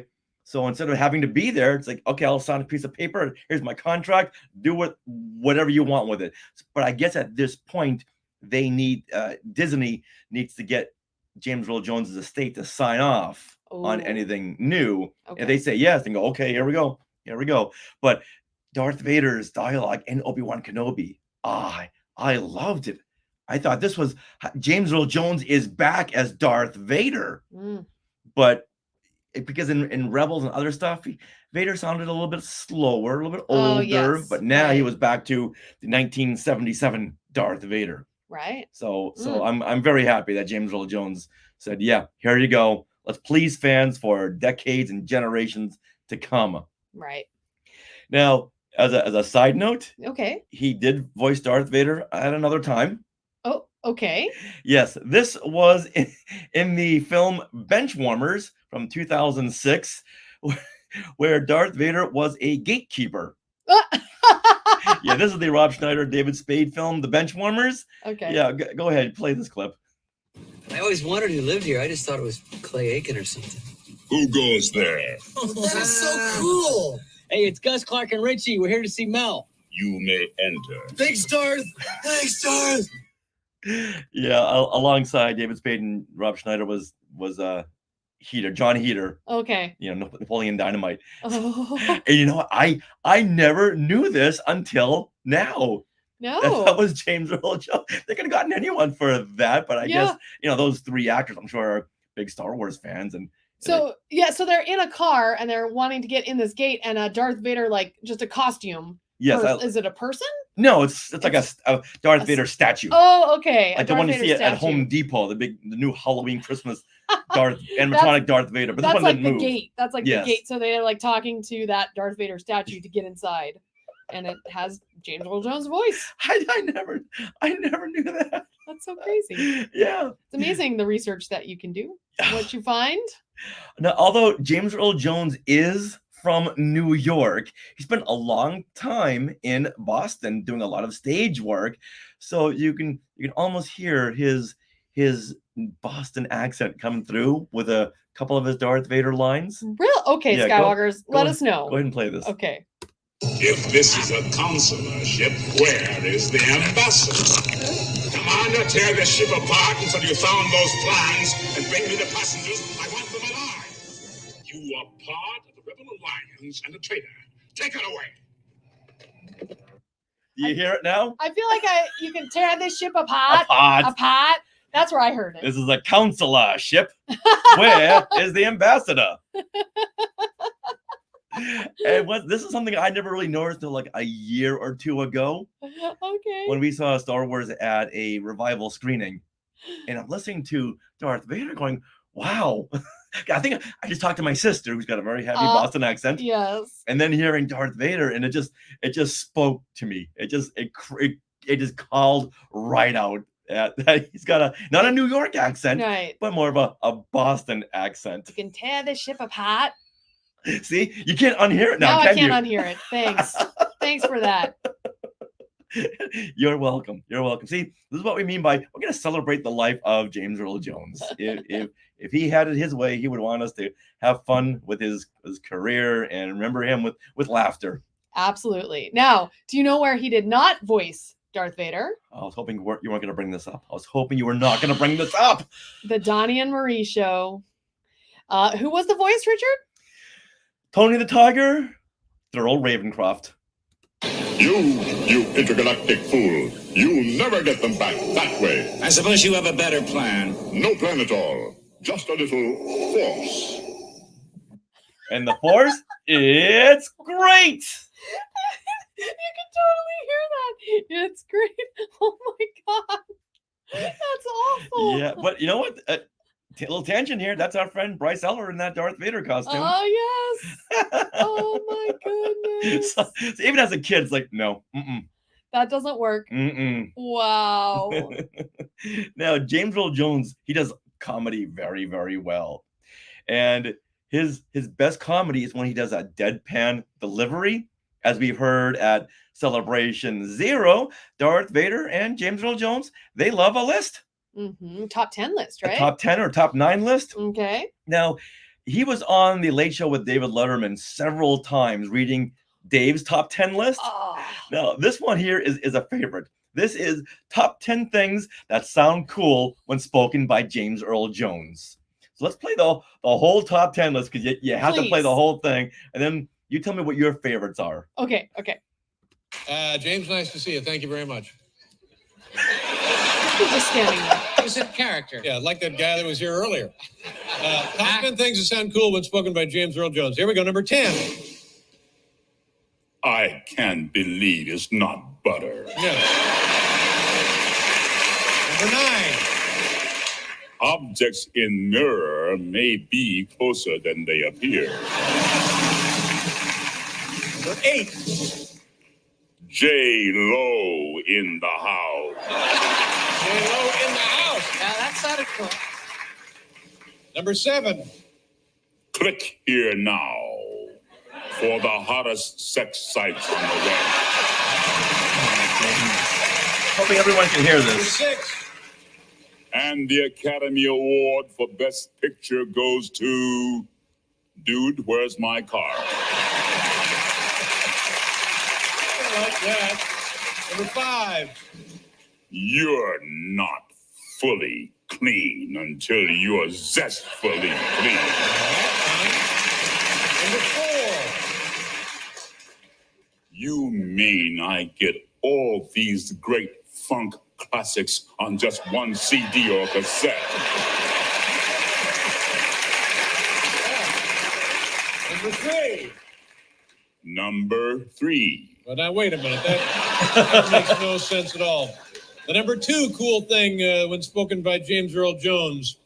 So instead of having to be there, it's like, okay, I'll sign a piece of paper. Here's my contract. Do whatever you want with it. But I guess at this point, Disney needs to get James Earl Jones' estate to sign off on anything new. Okay. And they say yes, and go, okay, here we go. But Darth Vader's dialogue in Obi-Wan Kenobi, I loved it. I thought this was James Earl Jones is back as Darth Vader. Mm. But because in Rebels and other stuff, Vader sounded a little bit slower, a little bit Oh, older, yes, but now he right. was back to the 1977 Darth Vader. Right. So I'm very happy that James Earl Jones said, yeah, here you go. Let's please fans for decades and generations to come. Right. Now, as a side note, Okay. he did voice Darth Vader at another time. Oh, okay. Yes, this was in the film Benchwarmers from 2006, where Darth Vader was a gatekeeper. Yeah, this is the Rob Schneider, David Spade film, The Benchwarmers. Okay. Yeah, go ahead, play this clip. I always wondered who lived here. I just thought it was Clay Aiken or something. Who goes there? Oh, that is so cool. Hey, it's Gus, Clark, and Richie. We're here to see Mel. You may enter. Thanks, Darth. Thanks, Darth. Yeah, alongside David Spade and Rob Schneider was Heater, John Heater. Okay. You know, Napoleon Dynamite. Oh. And you know what? I never knew this until now. No. That was James Earl Jones. They could have gotten anyone for that, but I guess, you know, those three actors, I'm sure, are big Star Wars fans. And So they're in a car and they're wanting to get in this gate, and Darth Vader, like, just a costume. yes, Is it a person? no, it's like a Darth Vader statue. Oh, okay. Like the one you see at Home Depot, the new Halloween Christmas animatronic Darth Vader. But this That's one like didn't the move. gate. That's like Yes. the gate. So they're like talking to that Darth Vader statue to get inside, and it has James Earl Jones' voice. I never knew that. That's so crazy. Yeah. It's amazing the research that you can do, what you find. Now, although James Earl Jones is from New York, he spent a long time in Boston doing a lot of stage work, so you can almost hear his Boston accent coming through with a couple of his Darth Vader lines. Real? Okay, Yeah, Skywalkers, let us Go know. ahead and play this. Okay. If this is a consular ship, where is the ambassador? Come on, now tear this ship apart until you found those plans and bring me the passengers. I want them alive. You are part of the Rebel Alliance and a traitor. Take it away. Do you hear it now? I feel like you can tear this ship apart. Apart. Apart. That's where I heard it. This is a consular ship. Where is the ambassador? And this is something I never really noticed until like a year or two ago Okay. when we saw Star Wars at a revival screening. And I'm listening to Darth Vader going, wow. I think I just talked to my sister who's got a very heavy Boston accent. Yes. And then hearing Darth Vader, and it just spoke to me. It just called right out that he's got not a New York accent, Right. but more of a Boston accent. You can tear this ship apart. See, you can't unhear it now, I can can't you? unhear it. Thanks. Thanks for that. You're welcome. You're welcome. See, this is what we mean by we're going to celebrate the life of James Earl Jones. If he had it his way, he would want us to have fun with his career and remember him with laughter. Absolutely. Now, do you know where he did not voice Darth Vader? I was hoping you weren't going to bring this up. I was hoping you were not going to bring this up. The Donnie and Marie show. Who was the voice, Richard? Tony the Tiger, Earl Ravencroft. You intergalactic fool. You'll never get them back that way. I suppose you have a better plan. No plan at all. Just a little force. And the Force, it's great. You can totally hear that. It's great. Oh my God. That's awful. Yeah, but you know what? Little tangent here. That's our friend Bryce Eller in that Darth Vader costume. Oh, yes. Oh, my goodness. So even as a kid, it's like, no. That doesn't work. Wow. Now, James Earl Jones, he does comedy very, very well. And his best comedy is when he does a deadpan delivery. As we've heard at Celebration Zero, Darth Vader and James Earl Jones, they love a list. Top 10 list, right? A top 10 or top 9 list. Okay. Now, he was on the Late Show with David Letterman several times reading Dave's top 10 list. Oh. Now, this one here is a favorite. This is top 10 things that sound cool when spoken by James Earl Jones. So let's play the whole top 10 list because you have to play the whole thing. And then you tell me what your favorites are. Okay. James, nice to see you. Thank you very much. He's just standing there. specific character. Yeah, like that guy that was here earlier. Top 10 things that sound cool when spoken by James Earl Jones. Here we go, number 10. I can't believe it's not butter. Yeah. Number 9. Objects in mirror may be closer than they appear. Number 8. J-Lo in the house. J-Lo in the house. Now that sounded cool. Number 7. Click here now for the hottest sex sites on the web. Hoping everyone can hear Number this. 6. And the Academy Award for Best Picture goes to Dude, Where's My Car? I like that. Number 5. You're not fully clean until you're zestfully clean. Number 4. You mean I get all these great funk classics on just one CD or cassette? Number 3. Number 3. Well, now, wait a minute. That makes no sense at all. The number 2 cool thing when spoken by James Earl Jones.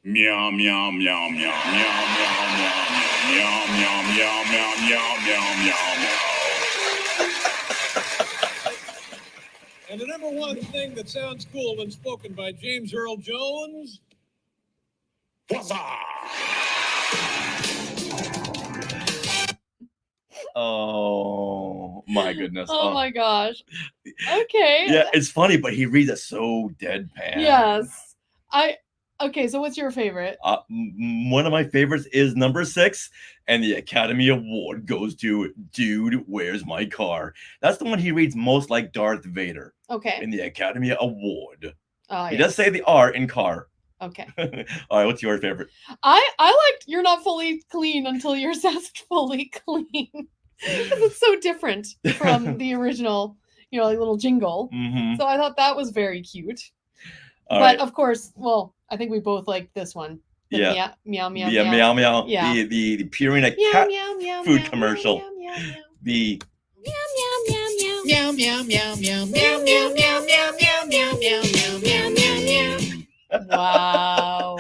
Meow, meow, meow, meow, meow, meow, meow, meow, meow, meow, meow, meow, meow, meow, meow. And the number 1 thing that sounds cool when spoken by James Earl Jones. Huzzah! Oh my goodness. Oh my gosh. Okay. Yeah, it's funny, but he reads it so deadpan. Yes. Okay, so what's your favorite? One of my favorites is number 6, and the Academy Award goes to Dude, Where's My Car? That's the one he reads most like Darth Vader Okay. in the Academy Award. Oh, He yes. does say the R in car. Okay. All right, what's your favorite? I liked You're Not Fully Clean Until You're Zestfully Clean. Because it's so different from the original, like little jingle. Mhm. So I thought that was very cute. All But right. of course, well, I think we both like this one. The Yeah. meow meow Yeah, meow. meow meow. Yeah. The Purina Meow cat meow meow food meow, commercial. meow, meow, meow. The Meow meow meow meow. Meow, meow, meow, meow, meow, meow, meow, meow, meow, meow, meow, meow, meow, meow. Wow.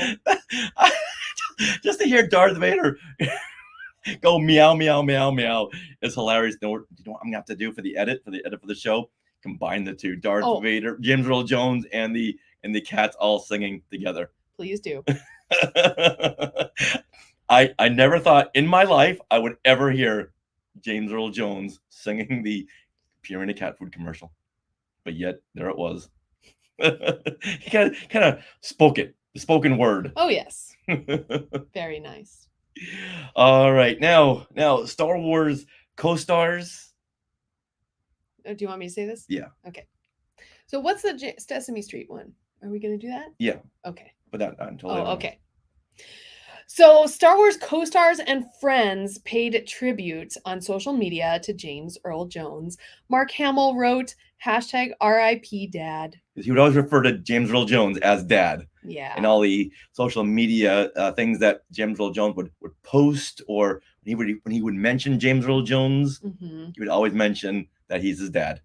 just to hear Darth Vader go meow meow meow meow is hilarious. You know what I'm gonna have to do for the edit for the show? Combine the two, Darth Oh. Vader, James Earl Jones, and the cats all singing together. Please do. I never thought in my life I would ever hear James Earl Jones singing the Purina cat food commercial, but yet there it was. He kind of spoke it, the spoken word. Oh yes. Very nice. All right, now Star Wars co-stars. Do you want me to say this? Yeah. Okay. So what's the Sesame Street one? Are we going to do that? Yeah, Okay. but not until Oh, later on. okay. So Star Wars co-stars and friends paid tribute on social media to James Earl Jones. Mark Hamill wrote #RIP Dad. He would always refer to James Earl Jones as Dad, Yeah. and all the social media things that James Earl Jones would post, or when he would mention James Earl Jones, Mhm. he would always mention that he's his dad.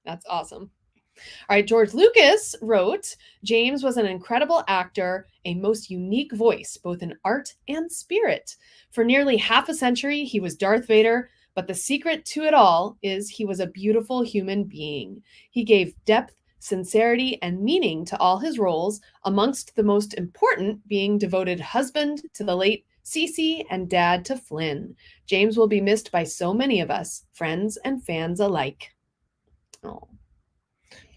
That's awesome. All right, George Lucas wrote, James was an incredible actor, a most unique voice, both in art and spirit. For nearly half a century, he was Darth Vader, but the secret to it all is he was a beautiful human being. He gave depth, sincerity, and meaning to all his roles, amongst the most important being devoted husband to the late Cece and dad to Flynn. James will be missed by so many of us, friends and fans alike. Oh.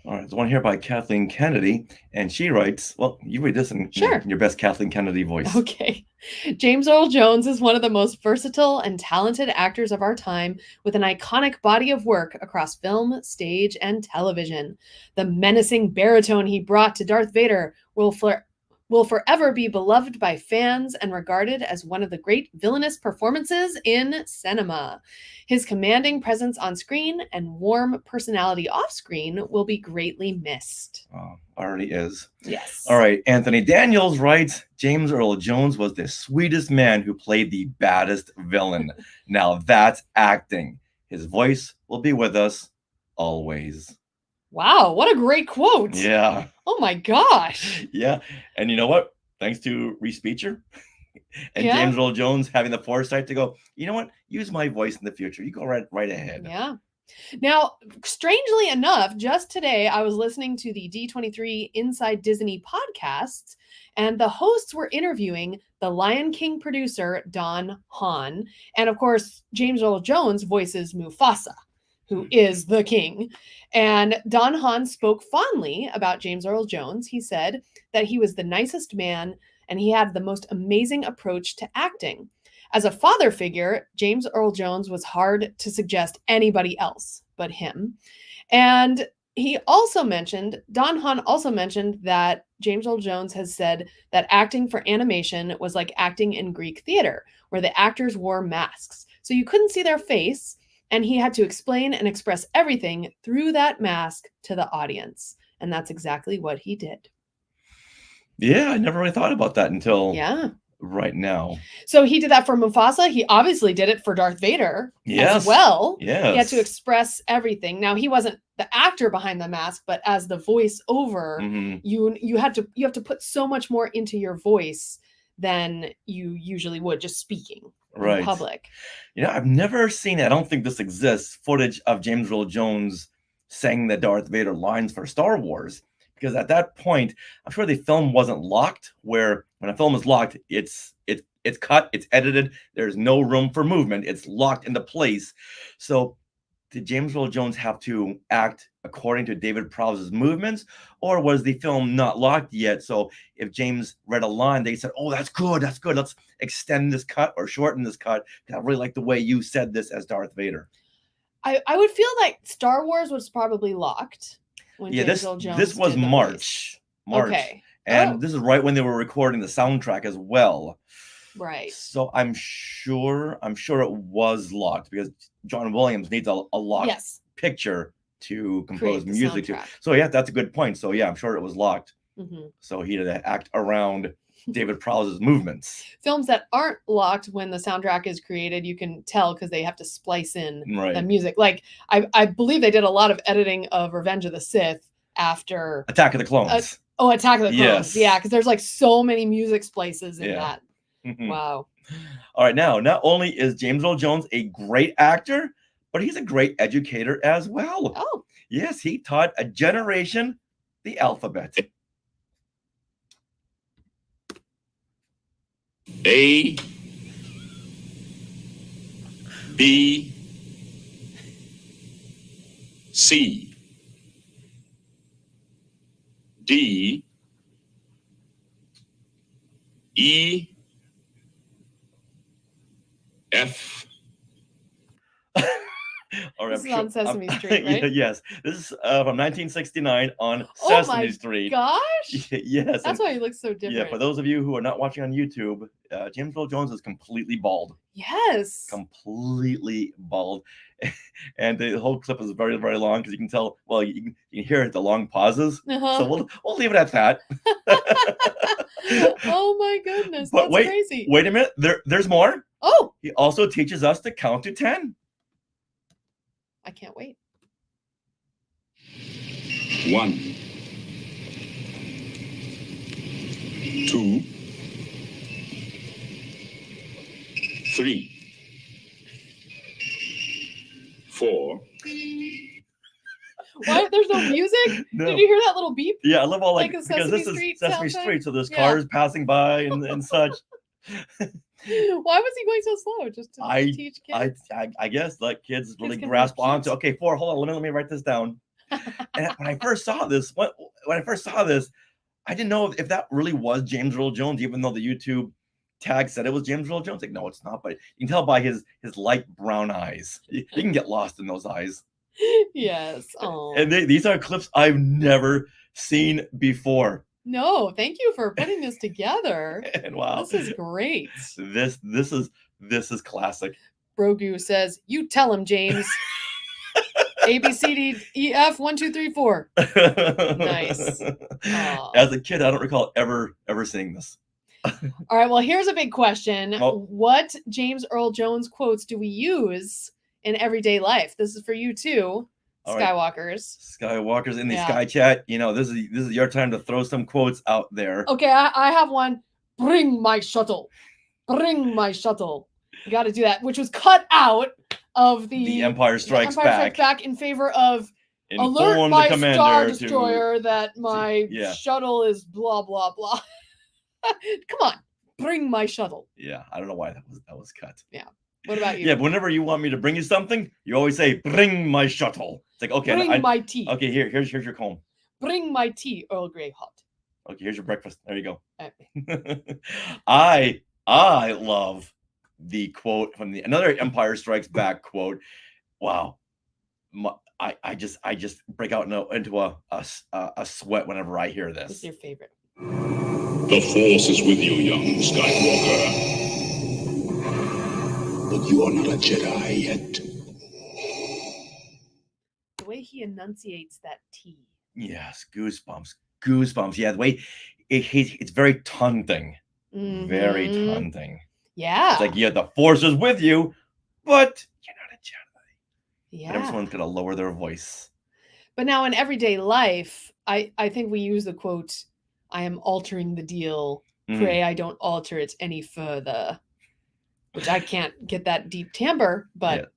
All right, there's one here by Kathleen Kennedy, and she writes, well, you read this in Sure. your best Kathleen Kennedy voice. Okay. James Earl Jones is one of the most versatile and talented actors of our time, with an iconic body of work across film, stage, and television. The menacing baritone he brought to Darth Vader will will forever be beloved by fans and regarded as one of the great villainous performances in cinema. His commanding presence on screen and warm personality off screen will be greatly missed. Oh, already is. Yes. All right. Anthony Daniels writes, James Earl Jones was the sweetest man who played the baddest villain. Now that's acting. His voice will be with us always. Wow, what a great quote. Yeah. Oh my gosh. Yeah. And you know what? Thanks to Reese Beecher and Yeah. James Earl Jones having the foresight to go, you know what? Use my voice in the future. You go right ahead. Yeah. Now, strangely enough, just today I was listening to the D23 Inside Disney podcasts, and the hosts were interviewing the Lion King producer, Don Hahn. And of course, James Earl Jones voices Mufasa, who is the king. And Don Hahn spoke fondly about James Earl Jones. He said that he was the nicest man and he had the most amazing approach to acting. As a father figure, James Earl Jones was hard to suggest anybody else but him. And he also mentioned, Don Hahn also mentioned that James Earl Jones has said that acting for animation was like acting in Greek theater, where the actors wore masks. So you couldn't see their face, and he had to explain and express everything through that mask to the audience. And that's exactly what he did. Yeah, I never really thought about that until Yeah. right now. So he did that for Mufasa. He obviously did it for Darth Vader Yes. as well. Yes. He had to express everything. Now he wasn't the actor behind the mask, but as the voiceover, Mhm. you have to put so much more into your voice than you usually would just speaking Right. in public. You know, I've never seen it. I don't think this exists. Footage of James Earl Jones saying the Darth Vader lines for Star Wars, because at that point, I'm sure the film wasn't locked. Where when a film is locked, it's cut, it's edited. There's no room for movement. It's locked into place. So, did James Earl Jones have to act according to David Prowse's movements, or was the film not locked yet? So, if James read a line, they said, "Oh, that's good. That's good. Let's extend this cut or shorten this cut. I really like the way you said this as Darth Vader." I would feel like Star Wars was probably locked when Yeah, James Earl Jones this was did the March. voice. Okay. And Oh. this is right when they were recording the soundtrack as well. Right. So I'm sure it was locked, because John Williams needs a locked Yes. picture to compose Create the music to. soundtrack. So yeah, that's a good point. So yeah, I'm sure it was locked. Mhm. So he had to act around David Prowse's movements. Films that aren't locked when the soundtrack is created, you can tell because they have to splice in the Right. music. Like I believe they did a lot of editing of Revenge of the Sith after Attack of the Clones. Attack of the Clones. Yes. Yeah, because there's like so many music splices in Yeah. that. Wow. All right, now, not only is James Earl Jones a great actor, but he's a great educator as well. Oh. Yes, he taught a generation the alphabet. A, B, C, D, E, F. All right, This is on Sesame Street, yeah, right? yes, this is from 1969 on Oh Sesame my Street. gosh. Yes, That's and- why he looks so different. yeah. For those of you who are not watching on YouTube, James Earl Jones is completely bald. Yes. Completely bald, and the whole clip is very, very long, because you can tell. Well, you can hear the long pauses. Uh-huh. So we'll leave it at that. Oh my goodness. But That's wait, crazy. wait a minute. There's more. Oh, He also teaches us to count to 10. I can't wait. 1, 2, 3, 4. What? There's no music? No. Did you hear that little beep? Yeah, I love all Like like, a because Sesame this is Street Sesame soundtrack? Street, so there's Yeah. cars passing by and such. Why was he going so slow? Just to teach kids? I guess like kids really can be grasp cute. onto. Okay, 4. Hold on, let me write this down. And when I first saw this, I didn't know if that really was James Earl Jones, even though the YouTube tag said it was James Earl Jones. Like, no, it's not. But you can tell by his light brown eyes. You can get lost in those eyes. Yes. Oh. And these are clips I've never seen before. No, thank you for putting this together. And wow, This is great. This is classic. Brogu says, "You tell him, James." A B C D E F 1 2 3 4. Nice. Aw. As a kid, I don't recall ever seeing this. All right. Well, here's a big question. Oh. What James Earl Jones quotes do we use in everyday life? This is for you too, All right. Skywalkers. Skywalkers in the Yeah. Sky Chat. You know, this is your time to throw some quotes out there. Okay, I have one. Bring my shuttle. Bring my shuttle. You got to do that, which was cut out of The Empire Strikes Empire Back. Strikes Back in favor of Inform alert the my commander Star to- Destroyer that my yeah. shuttle is blah blah blah. Come on, bring my shuttle. Yeah, I don't know why that was cut. What about you? Yeah, but whenever you want me to bring you something, you always say, "Bring my shuttle." It's like, okay, Bring my tea. okay, here's your comb. Bring my tea, Earl Grey hot. Okay, here's your breakfast. There you go. Okay. I love the quote from another Empire Strikes Back quote. Wow, I just break out into a sweat whenever I hear What's this. your favorite? The Force is with you, young Skywalker. But you are not a Jedi yet. The way he enunciates that T. Yes, goosebumps. Yeah, the way it's very taunting. Very Mhm. taunting. Yeah. It's like, yeah, the Force is with you, but you're not a Jedi. Yeah. And everyone's gonna lower their voice. But now in everyday life, I think we use the quote, "I am altering the deal. Pray I don't alter it any further." Which I can't get that deep timbre, but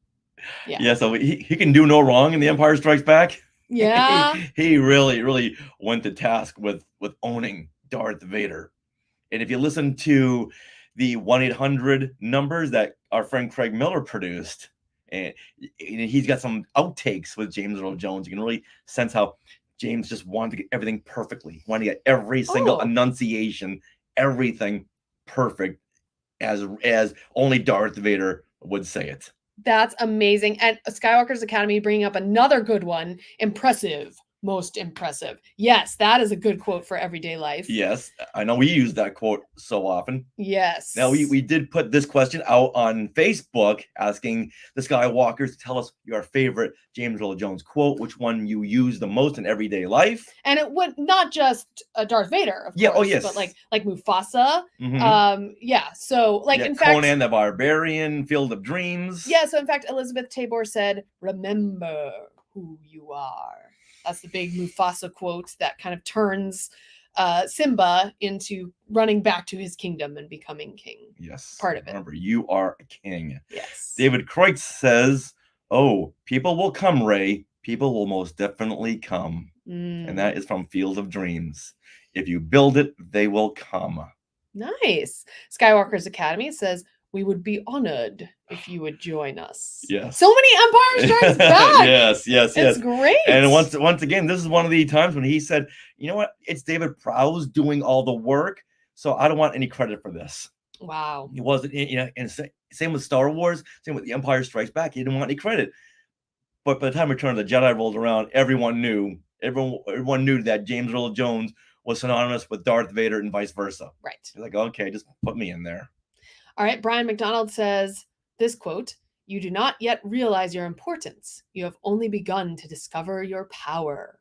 Yeah, so he can do no wrong in The Empire Strikes Back. yeah. He really went to task with owning Darth Vader. And if you listen to the 1-800 numbers that our friend Craig Miller produced, and he's got some outtakes with James Earl Jones, you can really sense how James just wanted to get everything perfectly, wanted to get every single enunciation, everything perfect, as only Darth Vader would say it. That's amazing. And Skywalker's Academy bringing up another good one. Impressive. Most impressive. Yes, that is a good quote for everyday life. Yes, I know we use that quote so often. Yes. Now, we did put this question out on Facebook asking the Skywalkers to tell us your favorite James Earl Jones quote, which one you use the most in everyday life. And it would not just Darth Vader, of Yeah, course, oh yes. but like Mufasa. Mhm. Yeah, so like Yeah, in fact Conan the Barbarian, Field of Dreams. Yeah, so in fact Elizabeth Tabor said, "Remember who you are." That's the big Mufasa quote that kind of turns Simba into running back to his kingdom and becoming king. Yes. Part of it. Remember, you are a king. Yes. David Kreutz says, "Oh, people will come, Ray. People will most definitely come." And that is from Field of Dreams. If you build it, they will come. Nice. Skywalker's Academy says, "We would be honored if you would join us." Yes. So many Empire Strikes Back. yes. It's great. And once again, this is one of the times when he said, "You know what? It's David Prowse doing all the work, so I don't want any credit for this." Wow. He wasn't, and same with Star Wars, same with The Empire Strikes Back. He didn't want any credit. But by the time Return of the Jedi rolled around, everyone knew that James Earl Jones was synonymous with Darth Vader and vice versa. Right. He's like, okay, just put me in there. All right. Brian McDonald says this quote, "You do not yet realize your importance. You have only begun to discover your power."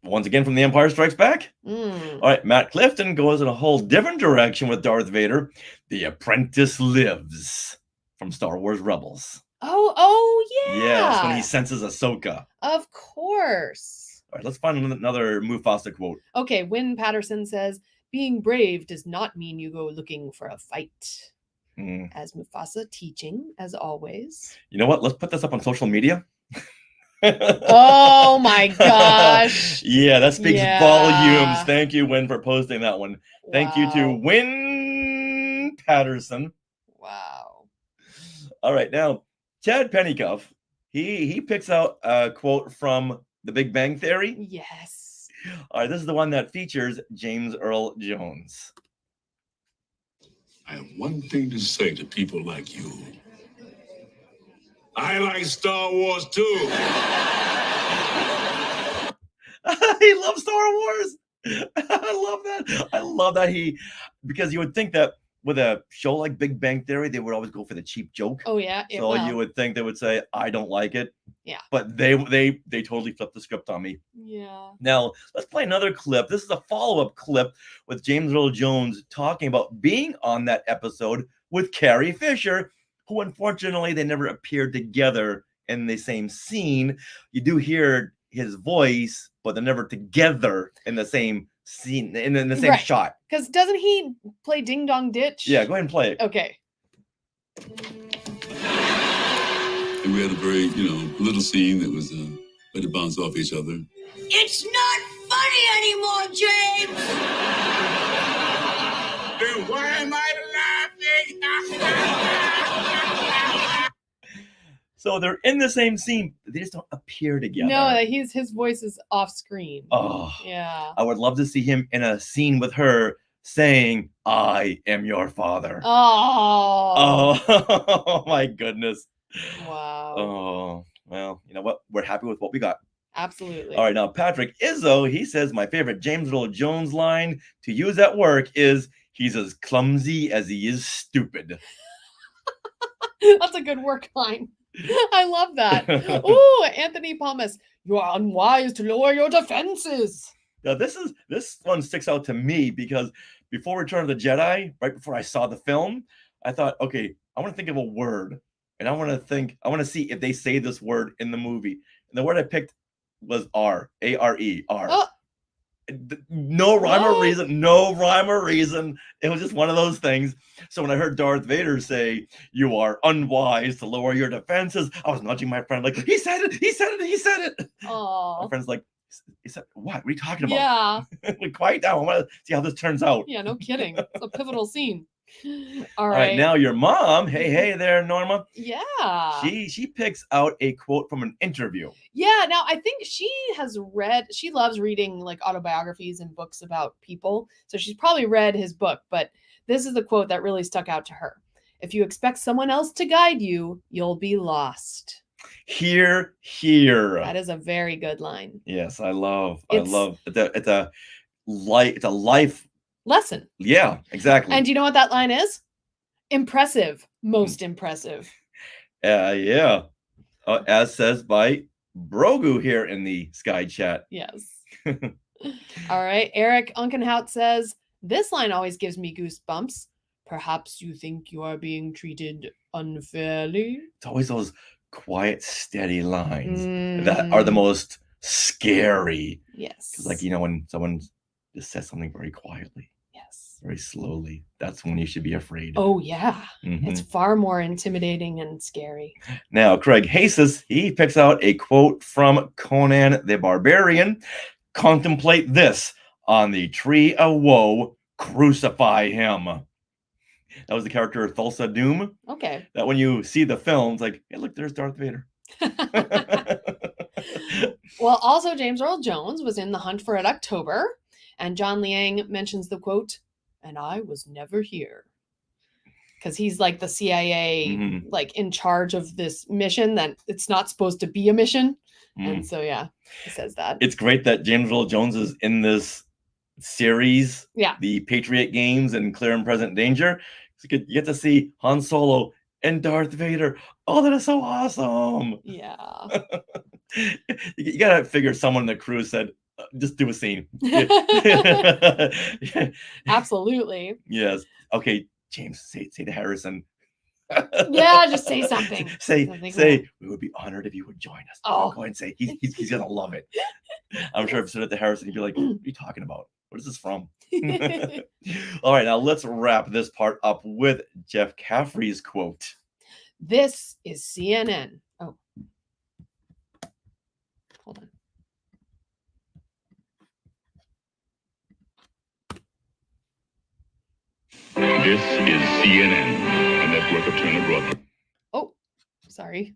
Once again, from The Empire Strikes Back. Mm. All right, Matt Clifton goes in a whole different direction with Darth Vader. "The apprentice lives," from Star Wars Rebels. Oh, yeah. Yes, when he senses Ahsoka. Of course. All right, let's find another Mufasa quote. Okay, Wynn Patterson says, "Being brave does not mean you go looking for a fight." As Mufasa teaching, as always. You know what? Let's put this up on social media. Oh my gosh. Yeah, that speaks Yeah. volumes. Thank you, Wynn, for posting that one. Thank you to Wow. Wynn Patterson. Wow. All right, now Chad Pennycuff, he picks out a quote from The Big Bang Theory. Yes. All right, this is the one that features James Earl Jones. I have one thing to say to people like you. I like Star Wars too. He loves Star Wars. I love that because you would think that with a show like Big Bang Theory, they would always go for the cheap joke. Oh yeah. So well, you would think they would say, I don't like it. Yeah. But they totally flipped the script on me. Yeah. Now, let's play another clip. This is a follow-up clip with James Earl Jones talking about being on that episode with Carrie Fisher, who unfortunately they never appeared together in the same scene. You do hear his voice, but they're never together in the same scene, in the same Right. shot. Because doesn't he play Ding Dong Ditch? Yeah, go ahead and play it. Okay. And we had a very, little scene that was had to bounce off each other. It's not funny anymore, James! Then why am I laughing? So they're in the same scene, they just don't appear together. No, his voice is off screen. Oh, yeah. I would love to see him in a scene with her saying, I am your father. Oh. Oh, my goodness. Wow. Oh, well, you know what? We're happy with what we got. Absolutely. All right, now Patrick Izzo, he says my favorite James Earl Jones line to use at work is, he's as clumsy as he is stupid. That's a good work line. I love that. Ooh, Anthony Palmas, you are unwise to lower your defenses. Now this one sticks out to me because before Return of the Jedi, right before I saw the film, I thought, okay, I want to think of a word, and I want to see if they say this word in the movie. And the word I picked was R, A-R-E, R. Oh. No rhyme or reason, It was just one of those things. So when I heard Darth Vader say, you are unwise to lower your defenses, I was nudging my friend like, he said it. Oh. My friend's like, he said, what are you talking about? Yeah. Quiet down. I want to see how this turns out. Yeah, no kidding. It's a pivotal scene. All right, now your mom. Hey there, Norma. Yeah. She picks out a quote from an interview. Yeah, now I think she loves reading like autobiographies and books about people. So she's probably read his book, but this is the quote that really stuck out to her. If you expect someone else to guide you, you'll be lost. Here. That is a very good line. Yes, I love it's a life lesson. Yeah, exactly. And do you know what that line is? Impressive. Most impressive. Yeah. As says by Brogu here in the Sky Chat. Yes. All right. Eric Unkenhout says, this line always gives me goosebumps. Perhaps you think you are being treated unfairly. It's always those quiet, steady lines that are the most scary. Yes. Like, when someone just says something very quietly. Yes. Very slowly. That's when you should be afraid. Oh, yeah. It's far more intimidating and scary. Now, Craig Hasis, he picks out a quote from Conan the Barbarian. Contemplate this. On the tree of woe, crucify him. That was the character Thulsa Doom. Okay. That when you see the film, it's like, hey, look, there's Darth Vader. Well, also James Earl Jones was in The Hunt for Red October, and John Liang mentions the quote, and I was never here. Because he's like the CIA, like in charge of this mission that it's not supposed to be a mission. And so, yeah, he says that. It's great that James Earl Jones is in this series, yeah, the Patriot Games and Clear and Present Danger. You get to see Han Solo and Darth Vader. Oh, that is so awesome. Yeah. You got to figure someone in the crew said, just do a scene. Absolutely. Yes. Okay, James, say to Harrison. Yeah, just say something. Say, we would be honored if you would join us. Oh. Go ahead and say, he's going to love it. I'm sure if I said it to Harrison, he'd be like, what are you talking about? What is this from? All right, now let's wrap this part up with Jeff Caffrey's quote. This is CNN. Oh. Hold on. This is CNN, a network of Turner Broadcasting. Oh, sorry.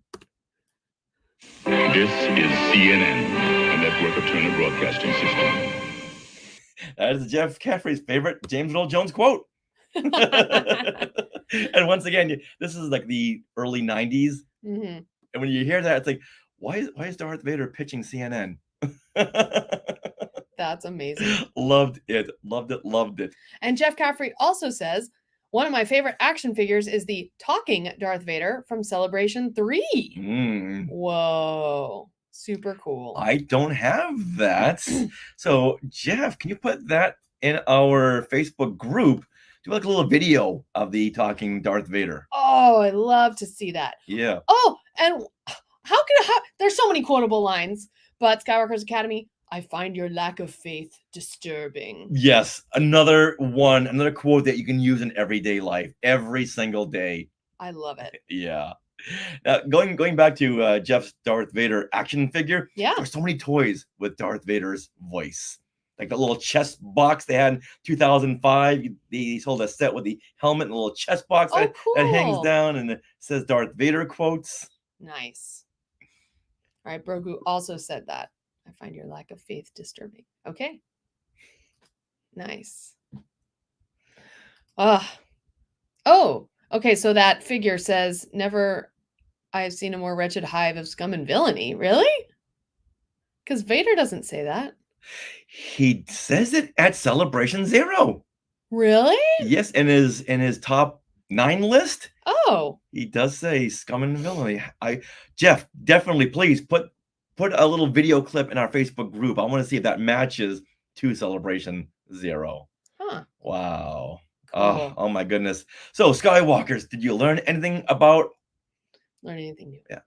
This is CNN, a network of Turner Broadcasting System. That is Jeff Caffrey's favorite James Earl Jones quote. And once again, this is like the early 90s. Mm-hmm. And when you hear that, it's like, why is Darth Vader pitching CNN? That's amazing. Loved it. Loved it. Loved it. And Jeff Caffrey also says, one of my favorite action figures is the talking Darth Vader from Celebration 3. Mm. Whoa. Super cool. I don't have that. So, Jeff, can you put that in our Facebook group? Do like a little video of the talking Darth Vader. Oh, I love to see that. Yeah. Oh, and there's so many quotable lines, but Skywalker's Academy, I find your lack of faith disturbing. Yes, another one, another quote that you can use in everyday life, every single day. I love it. Yeah. Now, going back to Jeff's Darth Vader action figure, Yeah. there's so many toys with Darth Vader's voice. Like the little chest box they had in 2005. They sold a set with the helmet and a little chest box that hangs down and it says Darth Vader quotes. Nice. All right, Brogu also said that. I find your lack of faith disturbing. Okay. Nice. Oh, okay. So that figure says, never I have seen a more wretched hive of scum and villainy. Really? Because Vader doesn't say that. He says it at Celebration 0. Really? Yes, in his top 9 list. Oh. He does say scum and villainy. Jeff, definitely please put a little video clip in our Facebook group. I want to see if that matches to Celebration 0. Huh. Wow. Cool. Oh my goodness. So Skywalkers, did you learn anything about anything new? Yeah.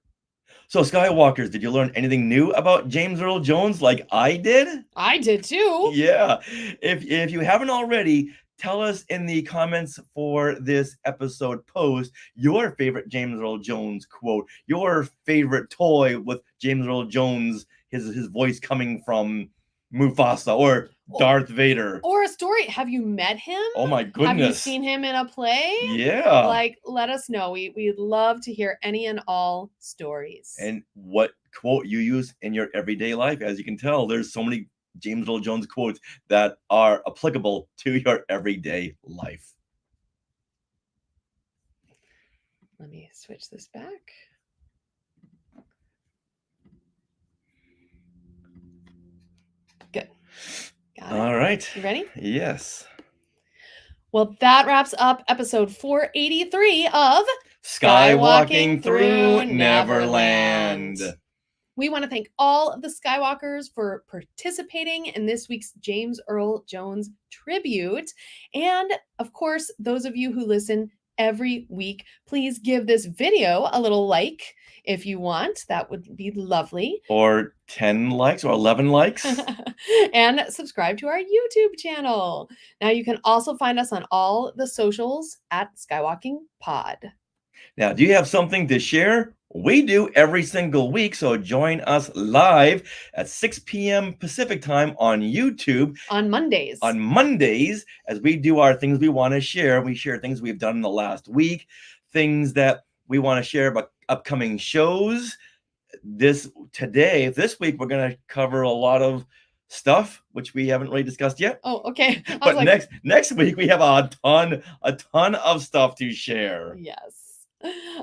So Skywalkers, did you learn anything new about James Earl Jones like I did? I did too. Yeah. If you haven't already, tell us in the comments for this episode post your favorite James Earl Jones quote, your favorite toy with James Earl Jones, his voice coming from Mufasa or Darth Vader. Or a story. Have you met him? Oh my goodness. Have you seen him in a play? Yeah. Like, let us know. We'd love to hear any and all stories. And what quote you use in your everyday life. As you can tell, there's so many James Earl Jones quotes that are applicable to your everyday life. Let me switch this back. Good. Got it. All right. You ready? Yes. Well, that wraps up episode 483 of Skywalking Through Neverland. We want to thank all of the Skywalkers for participating in this week's James Earl Jones tribute. And of course, those of you who listen every week, please give this video a little like if you want. That would be lovely. Or 10 likes or 11 likes. And subscribe to our YouTube channel. Now you can also find us on all the socials at Skywalking Pod. Now, do you have something to share? We do every single week, so join us live at 6 p.m. Pacific time on YouTube. On Mondays. On Mondays, as we do our things we want to share. We share things we've done in the last week, things that we want to share about upcoming shows. This week, we're going to cover a lot of stuff, which we haven't really discussed yet. Oh, okay. But next week, we have a ton of stuff to share. Yes.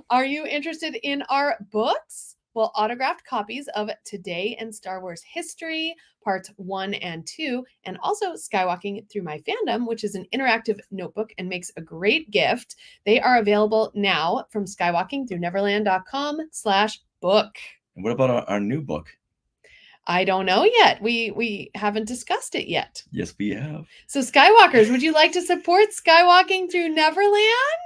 Are you interested in our books? Well, autographed copies of Today in Star Wars History, Parts 1 and 2, and also Skywalking Through My Fandom, which is an interactive notebook and makes a great gift. They are available now from skywalkingthrough-neverland.com/book. And what about our new book? I don't know yet. We haven't discussed it yet. Yes, we have. So Skywalkers, would you like to support Skywalking Through Neverland?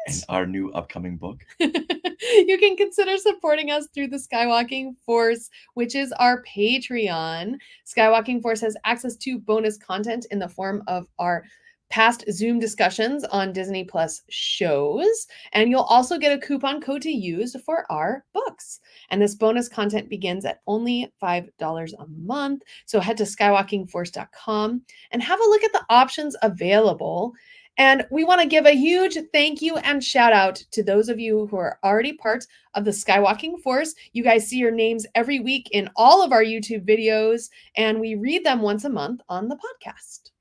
And our new upcoming book. You can consider supporting us through the Skywalking Force, which is our Patreon. Skywalking Force has access to bonus content in the form of our past Zoom discussions on Disney Plus shows, and you'll also get a coupon code to use for our books. And this bonus content begins at only $5 a month. So head to skywalkingforce.com and have a look at the options available. And we want to give a huge thank you and shout out to those of you who are already part of the Skywalking Force. You guys see your names every week in all of our YouTube videos, and we read them once a month on the podcast.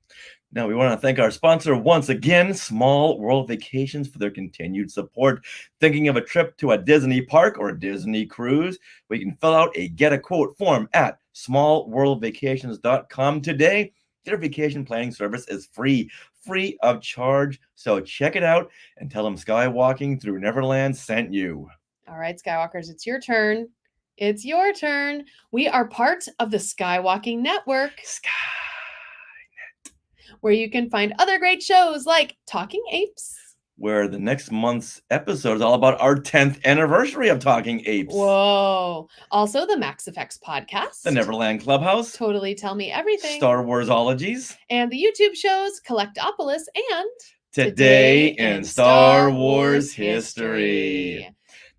Now, we want to thank our sponsor once again, Small World Vacations, for their continued support. Thinking of a trip to a Disney park or a Disney cruise? We can fill out a Get a Quote form at smallworldvacations.com today. Their vacation planning service is free of charge. So check it out and tell them Skywalking Through Neverland sent you. All right, Skywalkers, it's your turn. It's your turn. We are part of the Skywalking Network, where you can find other great shows like Talking Apes, where the next month's episode is all about our 10th anniversary of Talking Apes. Whoa. Also, the Max Effects podcast, The Neverland Clubhouse, Totally Tell Me Everything, Star Warsologies, and the YouTube shows Collectopolis and Today in Star Wars History.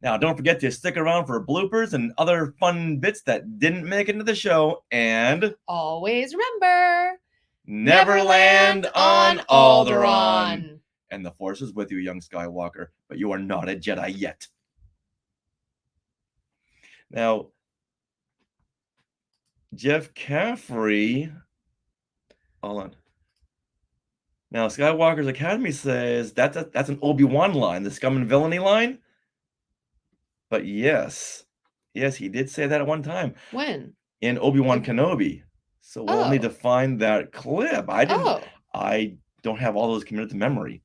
Now, don't forget to stick around for bloopers and other fun bits that didn't make it into the show. And always remember, Neverland on Alderaan. And the Force is with you, young Skywalker, but you are not a Jedi yet. Now, Jeff Caffrey, hold on. Now, Skywalker's Academy says that's an Obi-Wan line, the scum and villainy line. But yes, he did say that at one time. When? In Obi-Wan Kenobi. So we'll need to find that clip. I don't have all those committed to memory.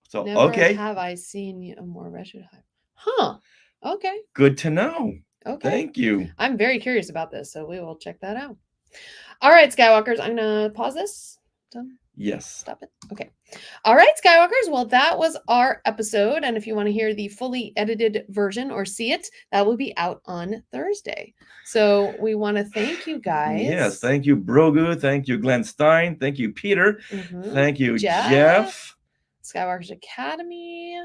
So, Never okay. have I seen you a more wretched hype. Huh. Okay. Good to know. Okay. Thank you. I'm very curious about this, so we will check that out. All right, Skywalkers, I'm going to pause this. Done. Yes. Stop it. Okay. All right, Skywalkers. Well, that was our episode. And if you want to hear the fully edited version or see it, that will be out on Thursday. So we want to thank you guys. Yes. Thank you, Brogu. Thank you, Glenn Stein. Thank you, Peter. Thank you, Jeff. Skywalker's Academy.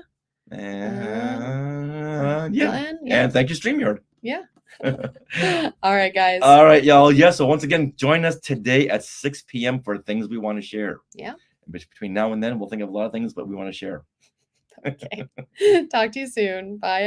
And Glenn, And thank you, StreamYard. Yeah. All right, guys. All right, y'all. Yeah. So once again, join us today at 6 p.m. for things we want to share. Yeah. Between now and then, we'll think of a lot of things, but we want to share. Okay. Talk to you soon. Bye.